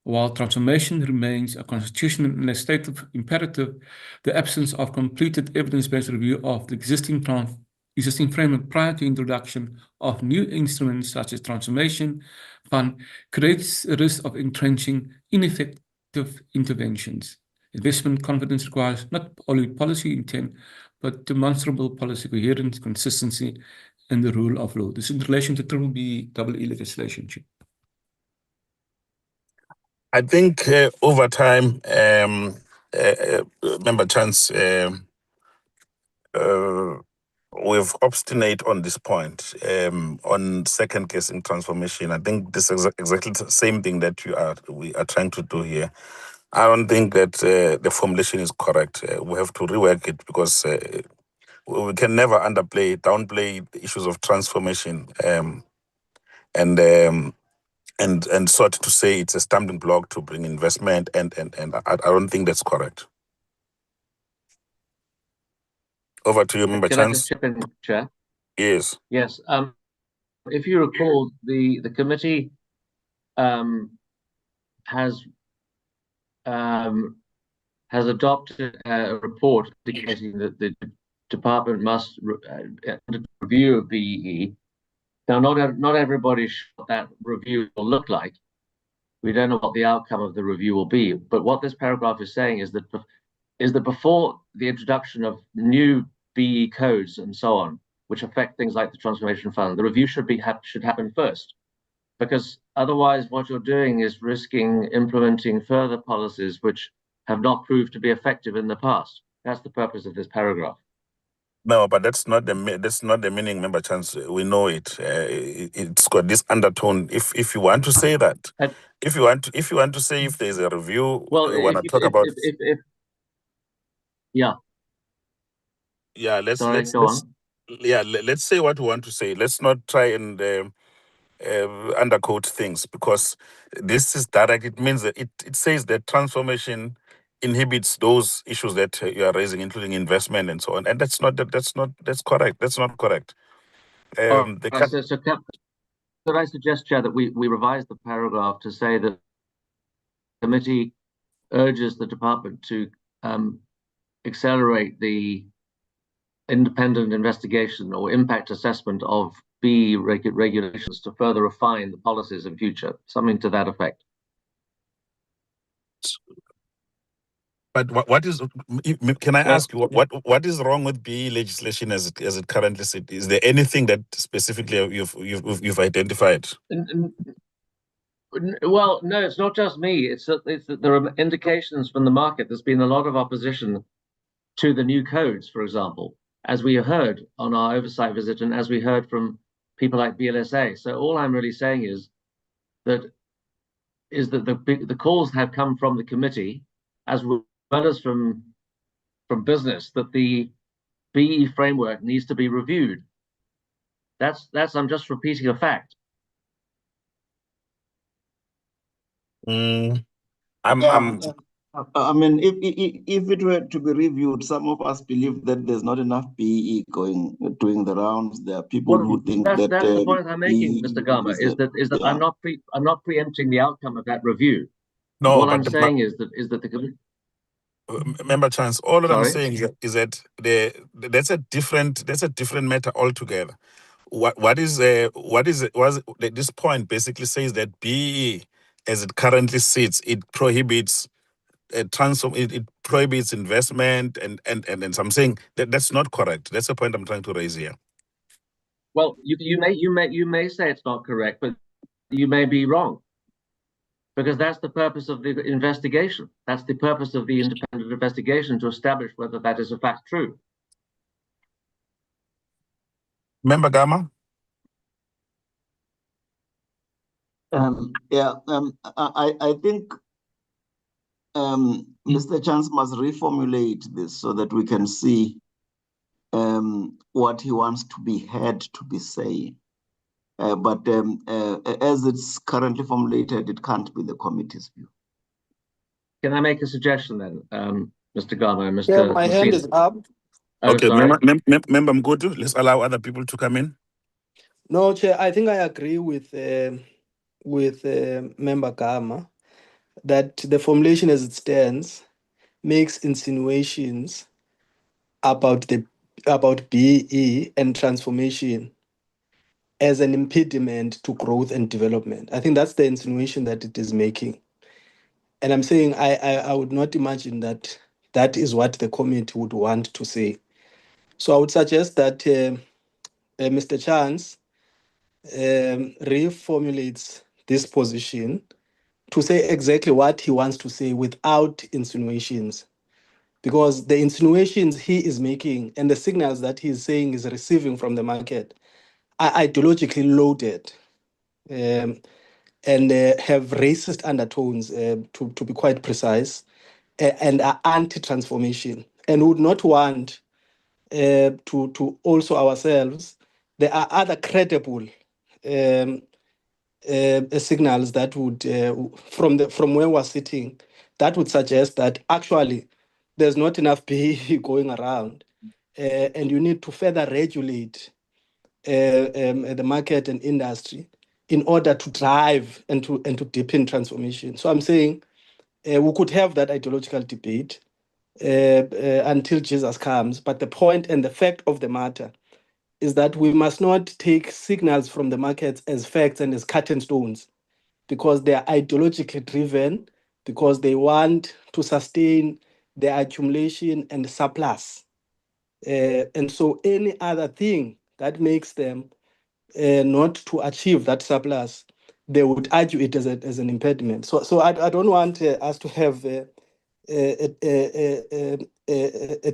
While transformation remains a constitutional and legislative imperative, the absence of completed evidence-based review of the existing framework prior to introduction of new instruments such as Transformation Fund creates a risk of entrenching ineffective interventions. Investment confidence requires not only policy intent, but demonstrable policy coherence, consistency, and the rule of law. This is in relation to BBBEE legislation. I think over time, Member Chance, we've obstinate on this point on second guessing transformation. I think this is exactly the same thing that we are trying to do here. I don't think that the formulation is correct. We have to rework it because we can never downplay the issues of transformation and sort to say it's a stumbling block to bring investment and I don't think that's correct. Over to you, Member Chance. Can I just chip in, Chair? Yes. Yes. If you recall, the committee has adopted a report indicating that the department must review of BEE. Now, not everybody sure what that review will look like. We don't know what the outcome of the review will be. But what this paragraph is saying is that is that before the introduction of new BE codes and so on, which affect things like the Transformation Fund, the review should happen first, because otherwise what you're doing is risking implementing further policies which have not proved to be effective in the past. That's the purpose of this paragraph. No, but that's not the meaning, Member Chance. We know it. It's got this undertone. If you want to say that, if you want to say if there's a review, well, you want to talk about. Yeah. Yeah, let's go on. Yeah, let's say what we want to say. Let's not try and undercoat things, because this is direct. It means that it says that transformation inhibits those issues that you are raising, including investment and so on. And that's correct. That's not correct. Could I suggest, Chair, that we revise the paragraph to say that the committee urges the department to accelerate the independent investigation or impact assessment of BE regulations to further refine the policies in future, something to that effect. But what is? Can I ask you what is wrong with BE legislation as it currently sits? Is there anything that specifically you've identified? Well, no, it's not just me. It's that there are indications from the market. There's been a lot of opposition to the new codes, for example, as we heard on our oversight visit and as we heard from people like BLSA. So all I'm really saying is that the calls have come from the committee as well as from business that the BE framework needs to be reviewed. That's I'm just repeating a fact. I mean, if it were to be reviewed, some of us believe that there's not enough BE doing the rounds. There are people who think that's that the point I'm making, Mr. Gama, is that yeah. I'm not preempting the outcome of that review. No, what I'm saying is that the Member Chance, all that I'm saying is that that's a different matter altogether. Was this point basically says that BE, as it currently sits, it prohibits it prohibits investment and so I'm saying that's not correct. That's the point I'm trying to raise here. Well, you may say it's not correct, but you may be wrong, because that's the purpose of the investigation. That's the purpose of the independent investigation, to establish whether that is in fact true. Member Gama? I think Mr. Chance must reformulate this so that we can see what he wants to be heard to be saying. But as it's currently formulated, it can't be the committee's view. Can I make a suggestion then, Mr. Gama and Mr. Yeah, my hand is up. Okay, Member Mgudu, let's allow other people to come in. No, Chair, I think I agree with Member Gama that the formulation as it stands makes insinuations about BE and transformation as an impediment to growth and development. I think that's the insinuation that it is making. And I'm saying I would not imagine that that is what the committee would want to say. So I would suggest that Mr. Chance reformulates this position to say exactly what he wants to say without insinuations. Because the insinuations he is making and the signals that he is saying is receiving from the market are ideologically loaded and have racist undertones, to be quite precise, and are anti-transformation, and would not want to also ourselves. There are other credible signals that would, from where we're sitting, that would suggest that actually there's not enough BE going around, and you need to further regulate the market and industry in order to drive and to deepen transformation. So I'm saying we could have that ideological debate until Jesus comes, but the point and the fact of the matter is that we must not take signals from the markets as facts and as cut and stones, because they are ideologically driven, because they want to sustain their accumulation and surplus. And so any other thing that makes them not to achieve that surplus, they would argue it as an impediment. So I don't want us to have a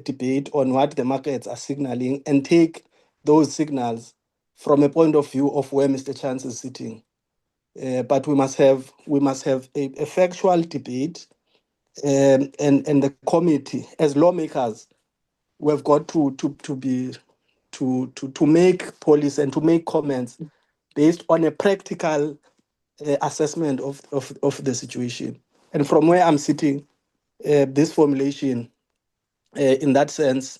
debate on what the markets are signaling and take those signals from a point of view of where Mr. Chance is sitting. But we must have a factual debate, and the committee, as lawmakers, we've got to make policy and to make comments based on a practical assessment of the situation. And from where I'm sitting, this formulation, in that sense,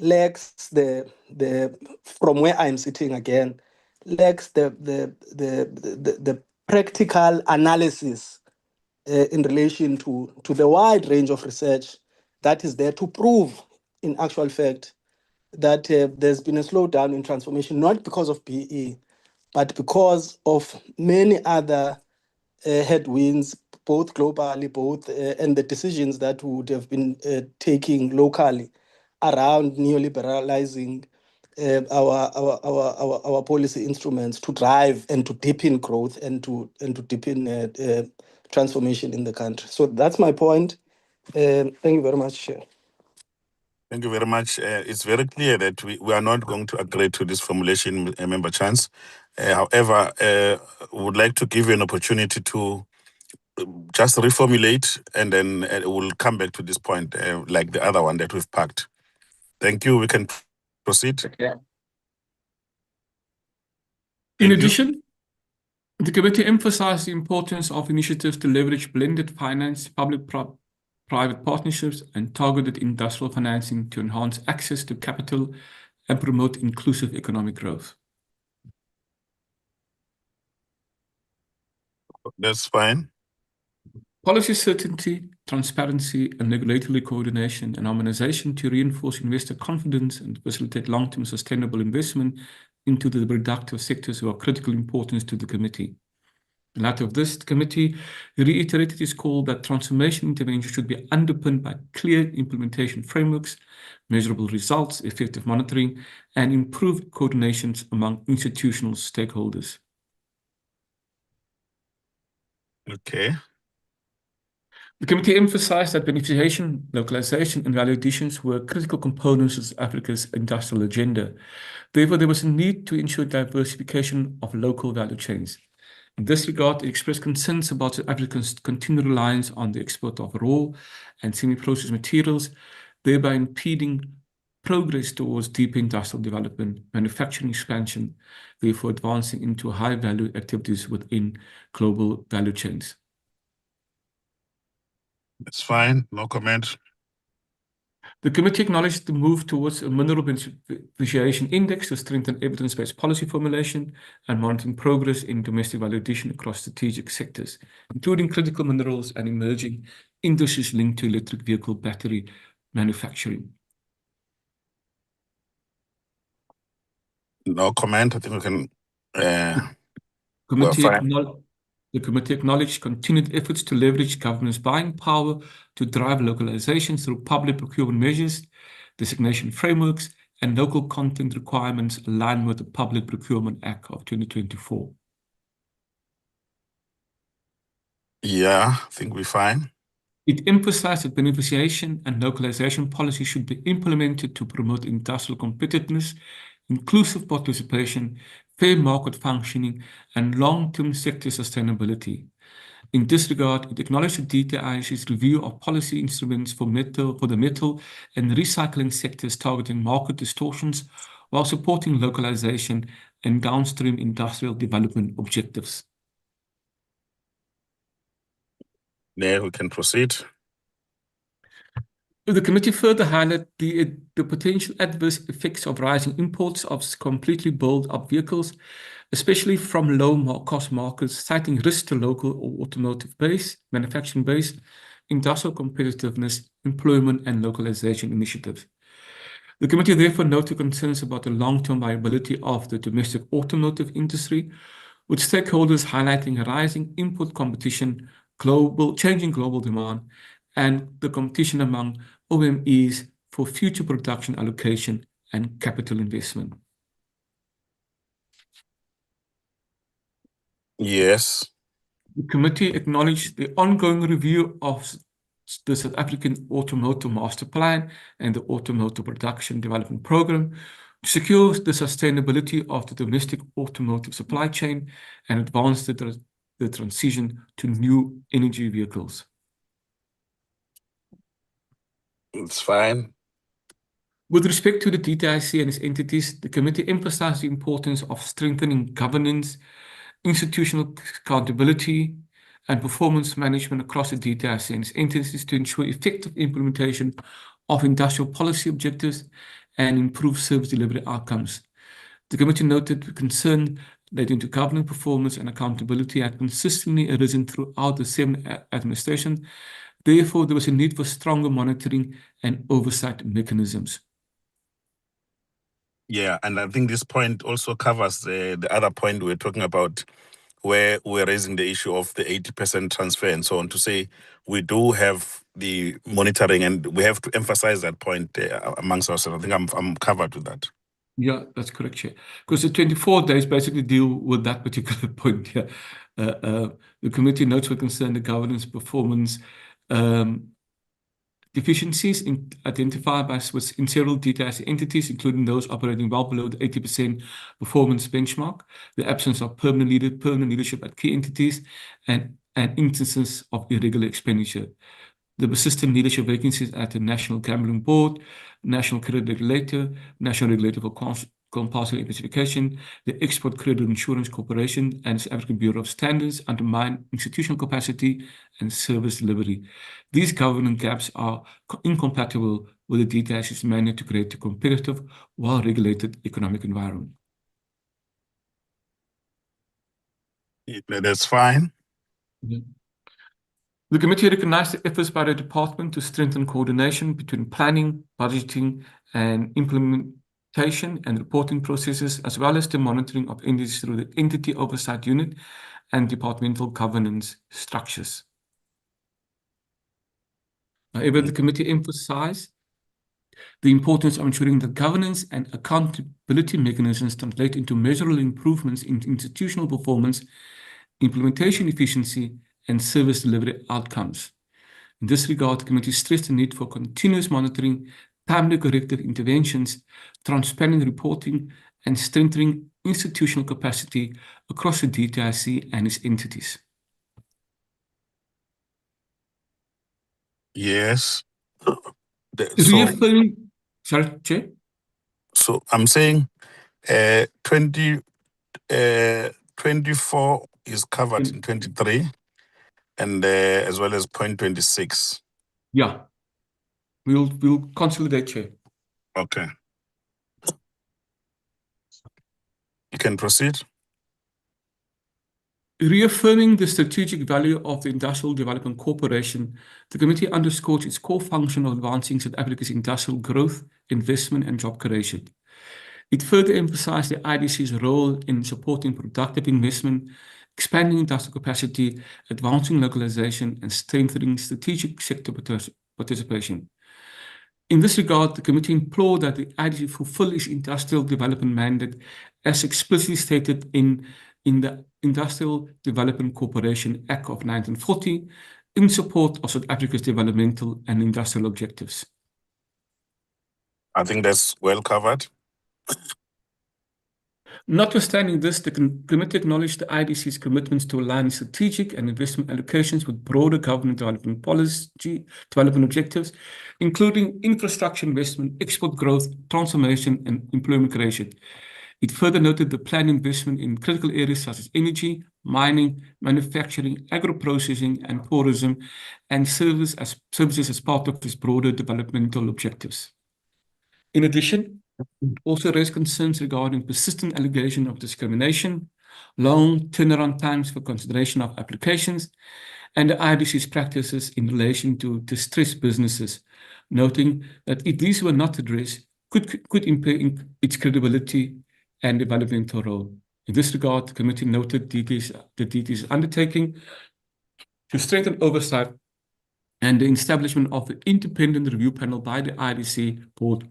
lacks from where I'm sitting again, lacks the practical analysis in relation to the wide range of research that is there to prove, in actual fact, that there's been a slowdown in transformation, not because of BE, but because of many other headwinds, both globally, and the decisions that would have been taking locally around neoliberalizing our policy instruments to drive and to deepen growth and to deepen transformation in the country. So that's my point. Thank you very much, Chair. Thank you very much. It's very clear that we are not going to agree to this formulation, Member Chance. However, would like to give you an opportunity to just reformulate, and then we'll come back to this point, like the other one that we've packed. Thank you. We can proceed. Okay. In addition, the committee emphasized the importance of initiatives to leverage blended finance, public-private partnerships, and targeted industrial financing to enhance access to capital and promote inclusive economic growth. That's fine. Policy certainty, transparency, and regulatory coordination and harmonization to reinforce investor confidence and facilitate long-term sustainable investment into the productive sectors who are critical importance to the committee. In light of this, the committee reiterated its call that transformation intervention should be underpinned by clear implementation frameworks, measurable results, effective monitoring, and improved coordinations among institutional stakeholders. Okay. The committee emphasized that beneficiation, localization, and value additions were critical components of Africa's industrial agenda. Therefore, there was a need to ensure diversification of local value chains. In this regard, it expressed concerns about South Africa's continued reliance on the export of raw and semi-processed materials, thereby impeding progress towards deeper industrial development, manufacturing expansion, therefore advancing into high-value activities within global value chains. That's fine. No comment. The committee acknowledged the move towards a mineral beneficiation index to strengthen evidence-based policy formulation and monitoring progress in domestic value addition across strategic sectors, including critical minerals and emerging industries linked to electric vehicle battery manufacturing. No comment. I think we can. The committee acknowledged continued efforts to leverage government's buying power to drive localization through public procurement measures, designation frameworks, and local content requirements aligned with the Public Procurement Act of 2024. Yeah, I think we're fine. It emphasized that beneficiation and localization policy should be implemented to promote industrial competitiveness, inclusive participation, fair market functioning, and long-term sector sustainability. In this regard, it acknowledged the DTIC's review of policy instruments for the metal and recycling sectors targeting market distortions while supporting localization and downstream industrial development objectives. Yeah, we can proceed. The committee further highlighted the potential adverse effects of rising imports of completely built-up vehicles, especially from low-cost markets, citing risks to local or automotive base, manufacturing base, industrial competitiveness, employment, and localization initiatives. The committee therefore noted concerns about the long-term viability of the domestic automotive industry, with stakeholders highlighting rising import competition, changing global demand, and the competition among OMEs for future production allocation and capital investment. Yes. The committee acknowledged the ongoing review of the South African Automotive Master Plan and the Automotive Production Development Program to secure the sustainability of the domestic automotive supply chain and advance the transition to new energy vehicles. It's fine. With respect to the DTIC and its entities, the committee emphasized the importance of strengthening governance, institutional accountability, and performance management across the DTIC and its entities to ensure effective implementation of industrial policy objectives and improve service delivery outcomes. The committee noted the concern relating to governance performance and accountability had consistently arisen throughout the SEM administration. Therefore, there was a need for stronger monitoring and oversight mechanisms. Yeah, and I think this point also covers the other point we're talking about, where we're raising the issue of the 80% transfer and so on, to say we do have the monitoring and we have to emphasize that point amongst ourselves. I think I'm covered with that. Yeah, that's correct, Chair. Because the 24 days basically deal with that particular point here. The committee notes with concern the governance performance deficiencies identified in several DTIC entities, including those operating well below the 80% performance benchmark, the absence of permanent leadership at key entities, and instances of irregular expenditure. The persistent leadership vacancies at the National Gambling Board, National Credit Regulator, National Regulator for Compulsory Identification, the Export Credit Insurance Corporation, and the African Bureau of Standards undermine institutional capacity and service delivery. These governance gaps are incompatible with the DTIC's mandate to create a competitive, well-regulated economic environment. That's fine. Yeah. The committee recognized the efforts by the department to strengthen coordination between planning, budgeting, and implementation and reporting processes, as well as the monitoring of entities through the Entity Oversight Unit and departmental governance structures. However, the committee emphasized the importance of ensuring that governance and accountability mechanisms translate into measurable improvements in institutional performance, implementation efficiency, and service delivery outcomes. In this regard, the committee stressed the need for continuous monitoring, timely corrective interventions, transparent reporting, and strengthening institutional capacity across the DTIC and its entities. Yes. Sorry, Chair? So I'm saying 24 is covered in 23 and as well as point 26. Yeah. We'll consolidate, Chair. Okay. You can proceed. Reaffirming the strategic value of the Industrial Development Corporation, the committee underscores its core function of advancing South Africa's industrial growth, investment, and job creation. It further emphasized the IDC's role in supporting productive investment, expanding industrial capacity, advancing localization, and strengthening strategic sector participation. In this regard, the committee implored that the IDC fulfill its industrial development mandate as explicitly stated in the Industrial Development Corporation Act of 1940 in support of South Africa's developmental and industrial objectives. I think that's well covered. Notwithstanding this, the committee acknowledged the IDC's commitments to align strategic and investment allocations with broader government development policy, development objectives, including infrastructure investment, export growth, transformation, and employment creation. It further noted the planned investment in critical areas such as energy, mining, manufacturing, agro-processing, and tourism, and services as part of its broader developmental objectives. In addition, it also raised concerns regarding persistent allegation of discrimination, long turnaround times for consideration of applications, and the IDC's practices in relation to distressed businesses, noting that if these were not addressed, could impair its credibility and developmental role. In this regard, the committee noted the DTIC's undertaking to strengthen oversight and the establishment of an independent review panel by the IDC board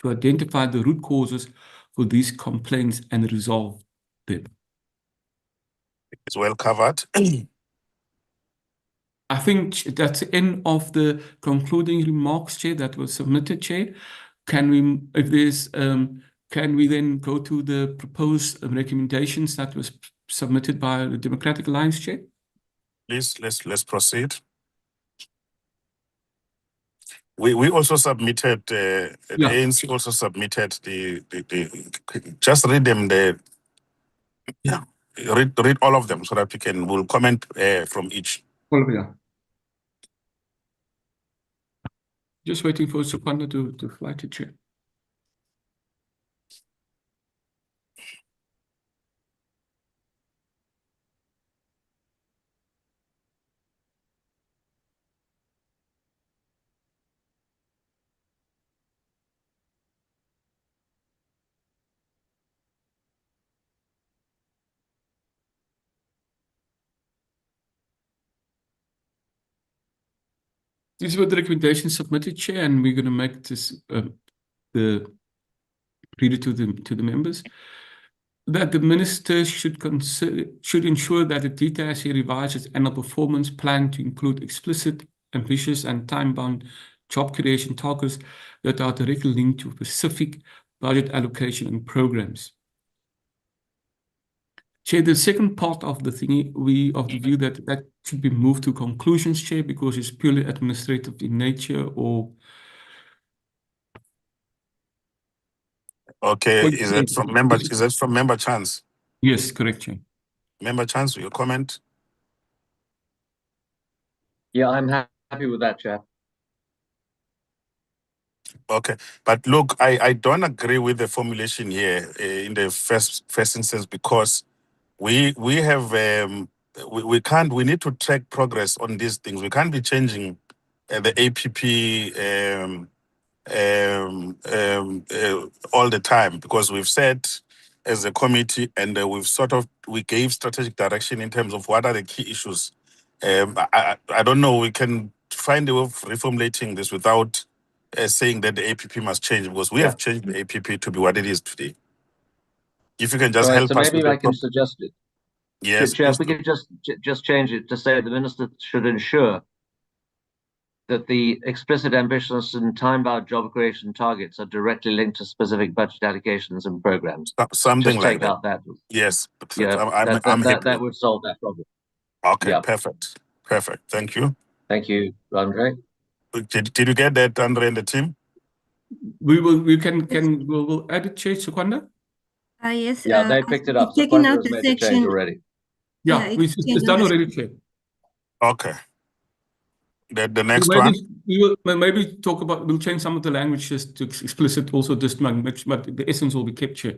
to identify the root causes for these complaints and resolve them. It's well covered. I think that's the end of the concluding remarks, Chair, that was submitted, Chair. Can we, if there's, can we then go to the proposed recommendations that was submitted by the Democratic Alliance, Chair? Please, let's proceed. We also submitted, the ANC also submitted the just read them, read all of them so that we'll comment from each. Just waiting for Sukwanda to fly to Chair. These were the recommendations submitted, Chair, and we're going to make this read it to the members. That the minister should ensure that the DTIC revises annual performance plan to include explicit, ambitious, and time-bound job creation targets that are directly linked to specific budget allocation and programs. Chair, the second part of the thingy, we of the view that should be moved to conclusions, Chair, because it's purely administrative in nature. Or okay, is that from member? Is that from Member Chance? Yes, correct, Chair. Member Chance, your comment? Yeah, I'm happy with that, Chair. Okay, but look, I don't agree with the formulation here in the first instance, because we have we need to track progress on these things. We can't be changing the APP all the time, because we've said as a committee, and we gave strategic direction in terms of what are the key issues. I don't know, we can find a way of reformulating this without saying that the APP must change, because we have changed the APP to be what it is today. If you can just help us. Maybe I can suggest it. Yes, Chair, if we could just change it to say the minister should ensure that the explicit, ambitious, and time-bound job creation targets are directly linked to specific budget allocations and programs. Something just like take that. out that. Yes, but Yeah, that would solve that problem. Okay, yeah. Perfect. Thank you. Thank you, Andre. Did you get that, Andre, and the team? We'll add it, Chair Sukwanda? Yes. Yeah, they picked it up. Sukwanda has made the change already. Yeah, it's done already, Chair. Okay. The next one. We'll maybe talk about, we'll change some of the languages to explicit also this language, but the essence will be kept, Chair.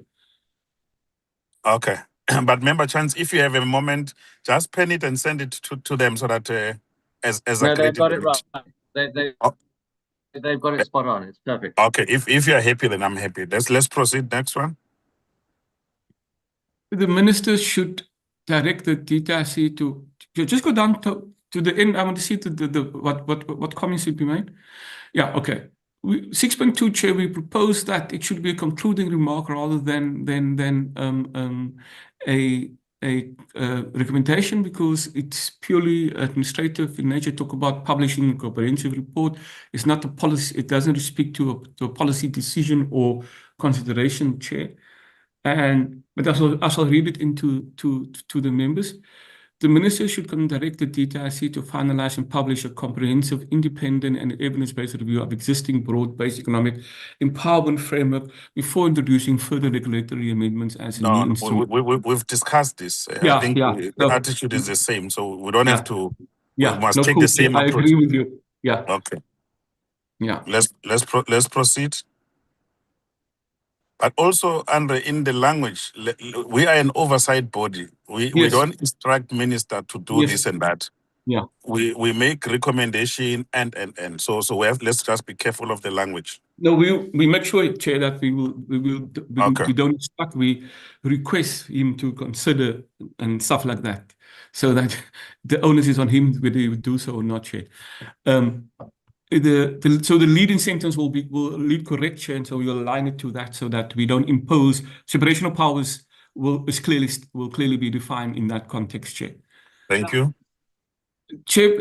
Okay. But Member Chance, if you have a moment, just pen it and send it to them so that as no, agreed. They've got it right. They've got it spot on. It's perfect. Okay. If you're happy, then I'm happy. Let's proceed. Next one. The minister should direct the DTIC to just go down to the end. I want to see what comments should be made. Yeah, okay. 6.2, Chair, we propose that it should be a concluding remark rather than a recommendation, because it's purely administrative in nature. Talk about publishing a comprehensive report. It's not a policy. It doesn't speak to a policy decision or consideration, Chair. But I shall read it into the members. The minister should direct the DTIC to finalize and publish a comprehensive, independent, and evidence-based review of existing broad-based economic empowerment framework before introducing further regulatory amendments as a new instrument. We've discussed this. I think the attitude is the same, so we don't have to. We must take the same approach. I agree with you. Yeah. Okay. Yeah. Let's proceed. But also, Andre, in the language, we are an oversight body. We don't instruct minister to do this and that. Yeah. We make recommendation and so let's just be careful of the language. No, we make sure, Chair, that Okay. we don't stuck. We request him to consider and stuff like that, so that the onus is on him whether he would do so or not, Chair. So the leading sentence will lead correct, Chair, and so we'll align it to that so that we don't impose separation of powers. Will clearly be defined in that context, Chair. Thank you. Chair,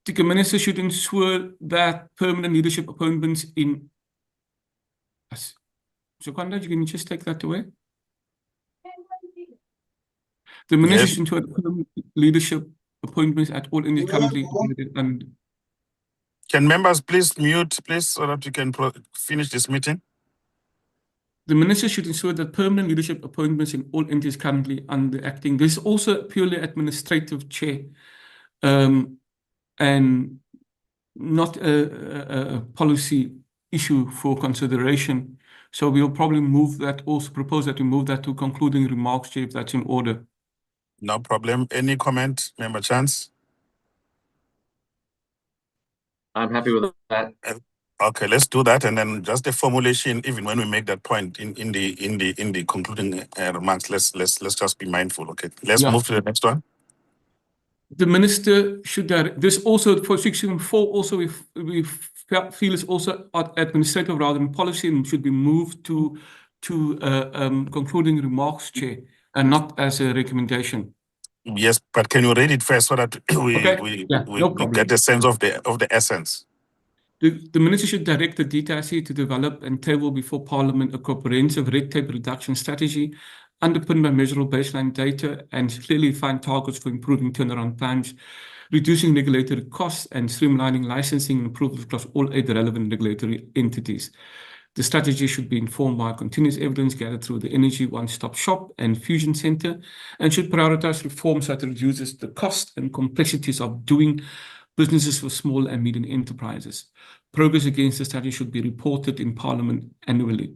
the minister should ensure that permanent leadership appointments in. So, Kwanda, can you just take that away? The minister should ensure that permanent leadership appointments at all entities currently and. Can members please mute, please, so that we can finish this meeting? The minister should ensure that permanent leadership appointments in all entities currently under acting. This is also purely administrative, Chair, and not a policy issue for consideration. So we'll probably propose that we move that to concluding remarks, Chair, if that's in order. No problem. Any comment, Member Chance? I'm happy with that. Okay, let's do that, and then just the formulation. Even when we make that point in the concluding remarks, let's just be mindful. Okay, let's move to the next one. The minister should direct this also for section 4. Also, we feel is also administrative rather than policy, and should be moved to concluding remarks, Chair, and not as a recommendation. Yes, but can you read it first so that we get a sense of the essence? The minister should direct the DTIC to develop and table before Parliament a comprehensive red tape reduction strategy underpinned by measurable baseline data and clearly defined targets for improving turnaround times, reducing regulatory costs, and streamlining licensing and approvals across all 8 relevant regulatory entities. The strategy should be informed by continuous evidence gathered through the Energy One-Stop Shop and Fusion Centre, and should prioritize reforms that reduces the cost and complexities of doing businesses for small and medium enterprises. Progress against the strategy should be reported in Parliament annually.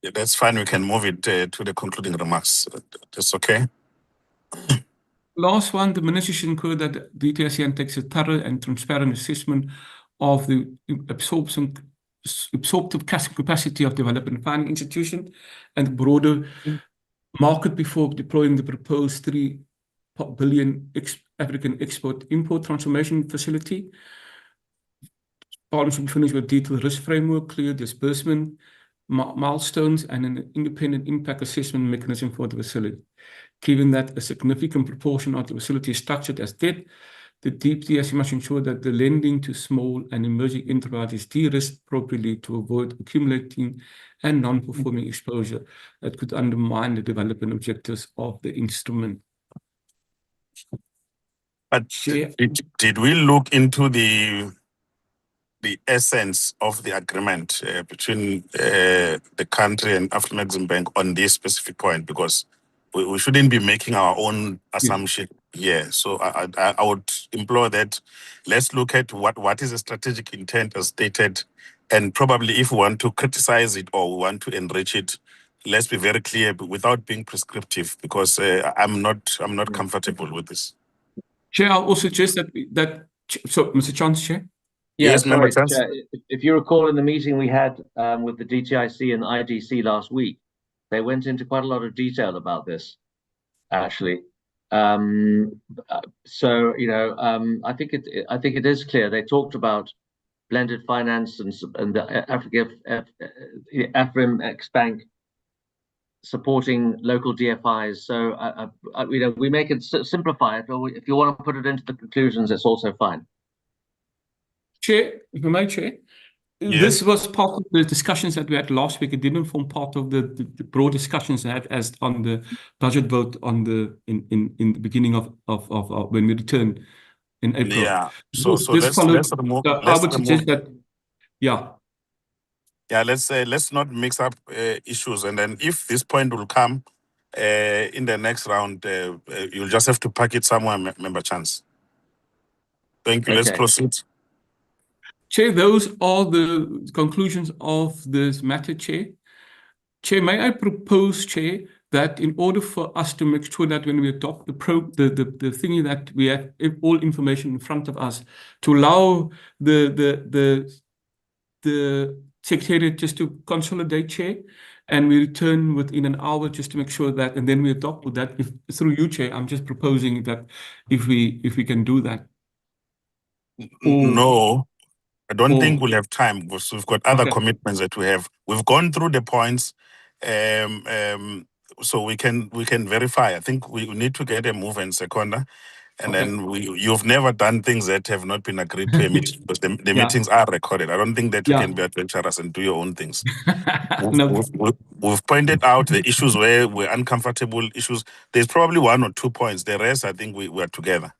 Yeah, that's fine. We can move it to the concluding remarks. That's okay. Last one, the minister should ensure that the DTIC undertakes a thorough and transparent assessment of the absorptive capacity of development funding institution and broader market before deploying the proposed 3 billion African export-import transformation facility. Parliament should be finished with a detailed risk framework, clear disbursement milestones, and an independent impact assessment mechanism for the facility. Given that a significant proportion of the facility is structured as debt, the DTIC must ensure that the lending to small and emerging enterprises is de-risked appropriately to avoid accumulating and non-performing exposure that could undermine the development objectives of the instrument. But did we look into the essence of the agreement between the country and Afro-Exim Bank on this specific point? Because we shouldn't be making our own assumption here. So I would implore that let's look at what is the strategic intent as stated, and probably if we want to criticize it or we want to enrich it, let's be very clear without being prescriptive, because I'm not comfortable with this. Chair, I'll also suggest that so, Mr. Chance, Chair. Yeah, yes, sorry, Chair, if you recall in the meeting we had with the DTIC and IDC last week, they went into quite a lot of detail about this, actually. So I think it is clear. They talked about blended finance and the Afrim-X Bank supporting local DFIs. So we make it simplify it, or if you want to put it into the conclusions, it's also fine. Chair, if you may, Chair. Yes. This was part of the discussions that we had last week. It didn't form part of the broad discussions we had as on the budget vote in the beginning of when we returned in April. Yeah. So let's remove. I would suggest that. Yeah. Yeah. Let's not mix up issues, and then if this point will come in the next round, you'll just have to pack it somewhere, Member Chance. Thank you. Okay. Let's proceed. Chair, those are the conclusions of this matter, Chair. Chair, may I propose, Chair, that that in order for us to make sure that when we adopt the thingy that we have all information in front of us, to allow the Secretariat just to consolidate, Chair, and we return within an hour just to make sure that, and then we adopt with that. Through you, Chair, I'm just proposing that if we can do that. No, I don't think we'll have time because we've got other commitments that we have. We've gone through the points, so we can verify. I think we need to get a move and seconder, and then you've never done things that have not been agreed to a meeting because the meetings are recorded. I don't think that you can be adventurous and do your own things. We've pointed out the issues where we're uncomfortable issues. There's probably 1 or 2 points. The rest, I think we're together.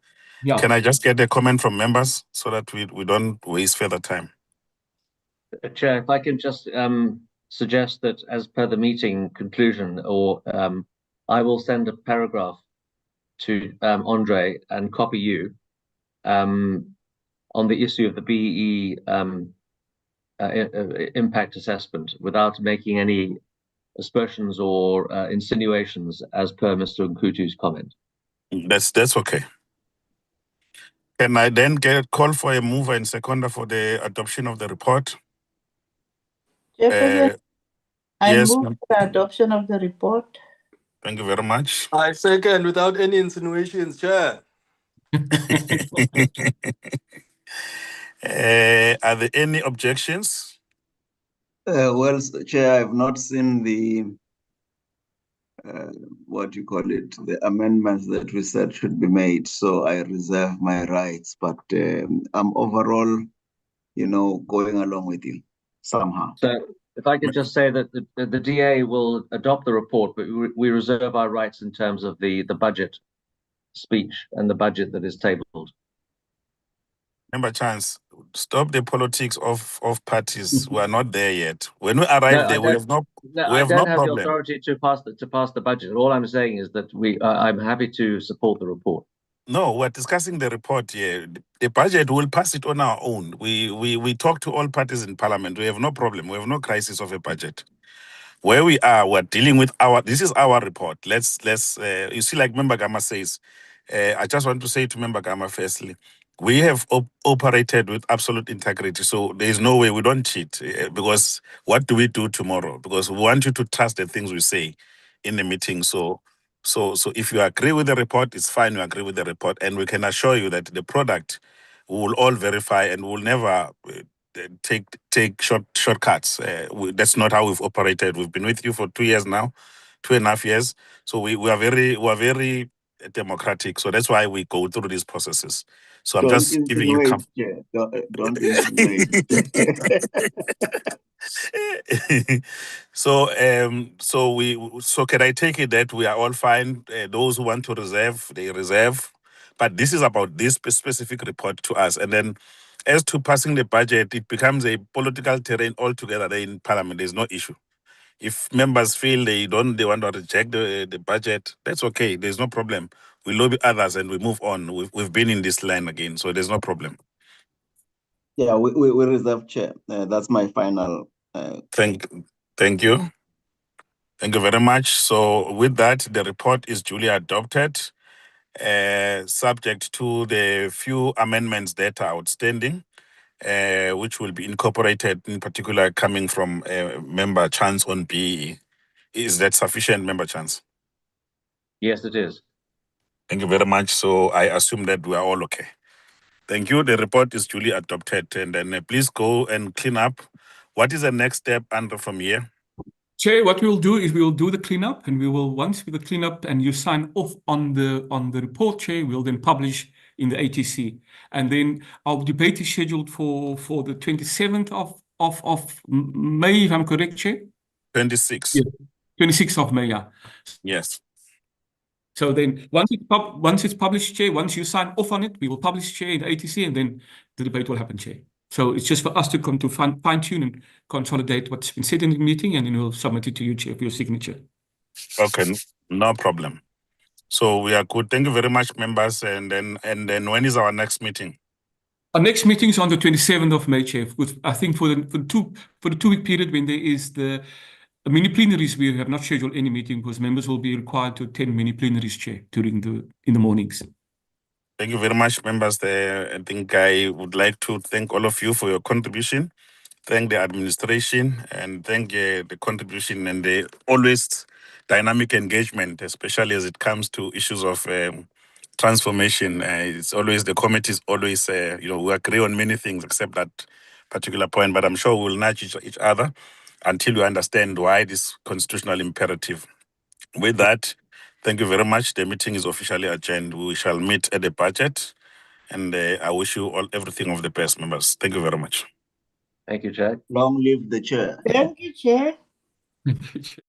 Yeah. Can I just get a comment from members so that we don't waste further time? Chair, if I can just suggest that as per the meeting conclusion, or I will send a paragraph to Andre and copy you on the issue of the BEE impact assessment without making any aspersions or insinuations as per Mr. Nkutu's comment. That's okay. Can I then get a call for a mover and seconder for the adoption of the report? Chairperson, I yes, move the adoption of the report. Thank you very much. I second without any insinuations, Chair. Are there any objections? Well, Chair, I've not seen the what you call it, the amendments that we said should be made. So I reserve my rights, but I'm overall, going along with you somehow. So if I could just say that the DA will adopt the report, but we reserve our rights in terms of the budget speech and the budget that is tabled. Member Chance, stop the politics of parties. We are not there yet. When we arrive there, we have no I don't have problem. the authority to pass the budget. All I'm saying is that I'm happy to support the report. No, we're discussing the report here. The budget, we'll pass it on our own. We talk to all parties in Parliament. We have no problem. We have no crisis of a budget. Where we are, we're dealing with this is our report. Let's you see, like Member Gama says, I just want to say to Member Gama firstly, we have operated with absolute integrity. So there is no way we don't cheat because what do we do tomorrow? Because we want you to trust the things we say in the meeting. So if you agree with the report, it's fine. You agree with the report, and we can assure you that the product we will all verify and we'll never take shortcuts. That's not how we've operated. We've been with you for 2 years now, 2.5 years. So we are very democratic. So that's why we go through these processes. So I'm just giving you comfort. Don't insinuate. So can I take it that we are all fine? Those who want to reserve, they reserve. But this is about this specific report to us. And then as to passing the budget, it becomes a political terrain altogether there in Parliament. There's no issue. If members feel they want to reject the budget, that's okay. There's no problem. We lobby others and we move on. We've been in this line again, so there's no problem. Yeah, we reserve, Chair. That's my final. Thank you. Thank you very much. So with that, the report is duly adopted, subject to the few amendments that are outstanding, which will be incorporated, in particular coming from Member Chance on BE. Is that sufficient, Member Chance? Yes, it is. Thank you very much. So I assume that we are all okay. Thank you. The report is duly adopted. And then please go and clean up. What is the next step, Andrew, from here? Chair, what we will do is we will do the cleanup, and we will, once we do the cleanup and you sign off on the report, Chair, we'll then publish in the ATC. And then our debate is scheduled for the 27th of May, if I'm correct, Chair? 26. Yeah. 26th of May, yeah. Yes. So then once it's published, Chair, once you sign off on it, we will publish, Chair, in the ATC, and then the debate will happen, Chair. So it's just for us to come to fine-tune and consolidate what's been said in the meeting, and then we'll submit it to you, Chair, for your signature. Okay, no problem. So we are good. Thank you very much, members. And then when is our next meeting? Our next meeting is on the 27th of May, Chair. I think for the 2-week period when there is the Mini plenaries, we have not scheduled any meeting because members will be required to attend mini plenaries, Chair, in the mornings. Thank you very much, members. I think I would like to thank all of you for your contribution. Thank the administration and thank the contribution and the always dynamic engagement, especially as it comes to issues of transformation. It's always the committees always, we agree on many things except that particular point, but I'm sure we'll nudge each other until we understand why this constitutional imperative. With that, thank you very much. The meeting is officially adjourned. We shall meet at the budget, and I wish you all everything of the best, members. Thank you very much. Thank you, Chair. Long live the chair. Thank you, Chair. Thank you, Chair.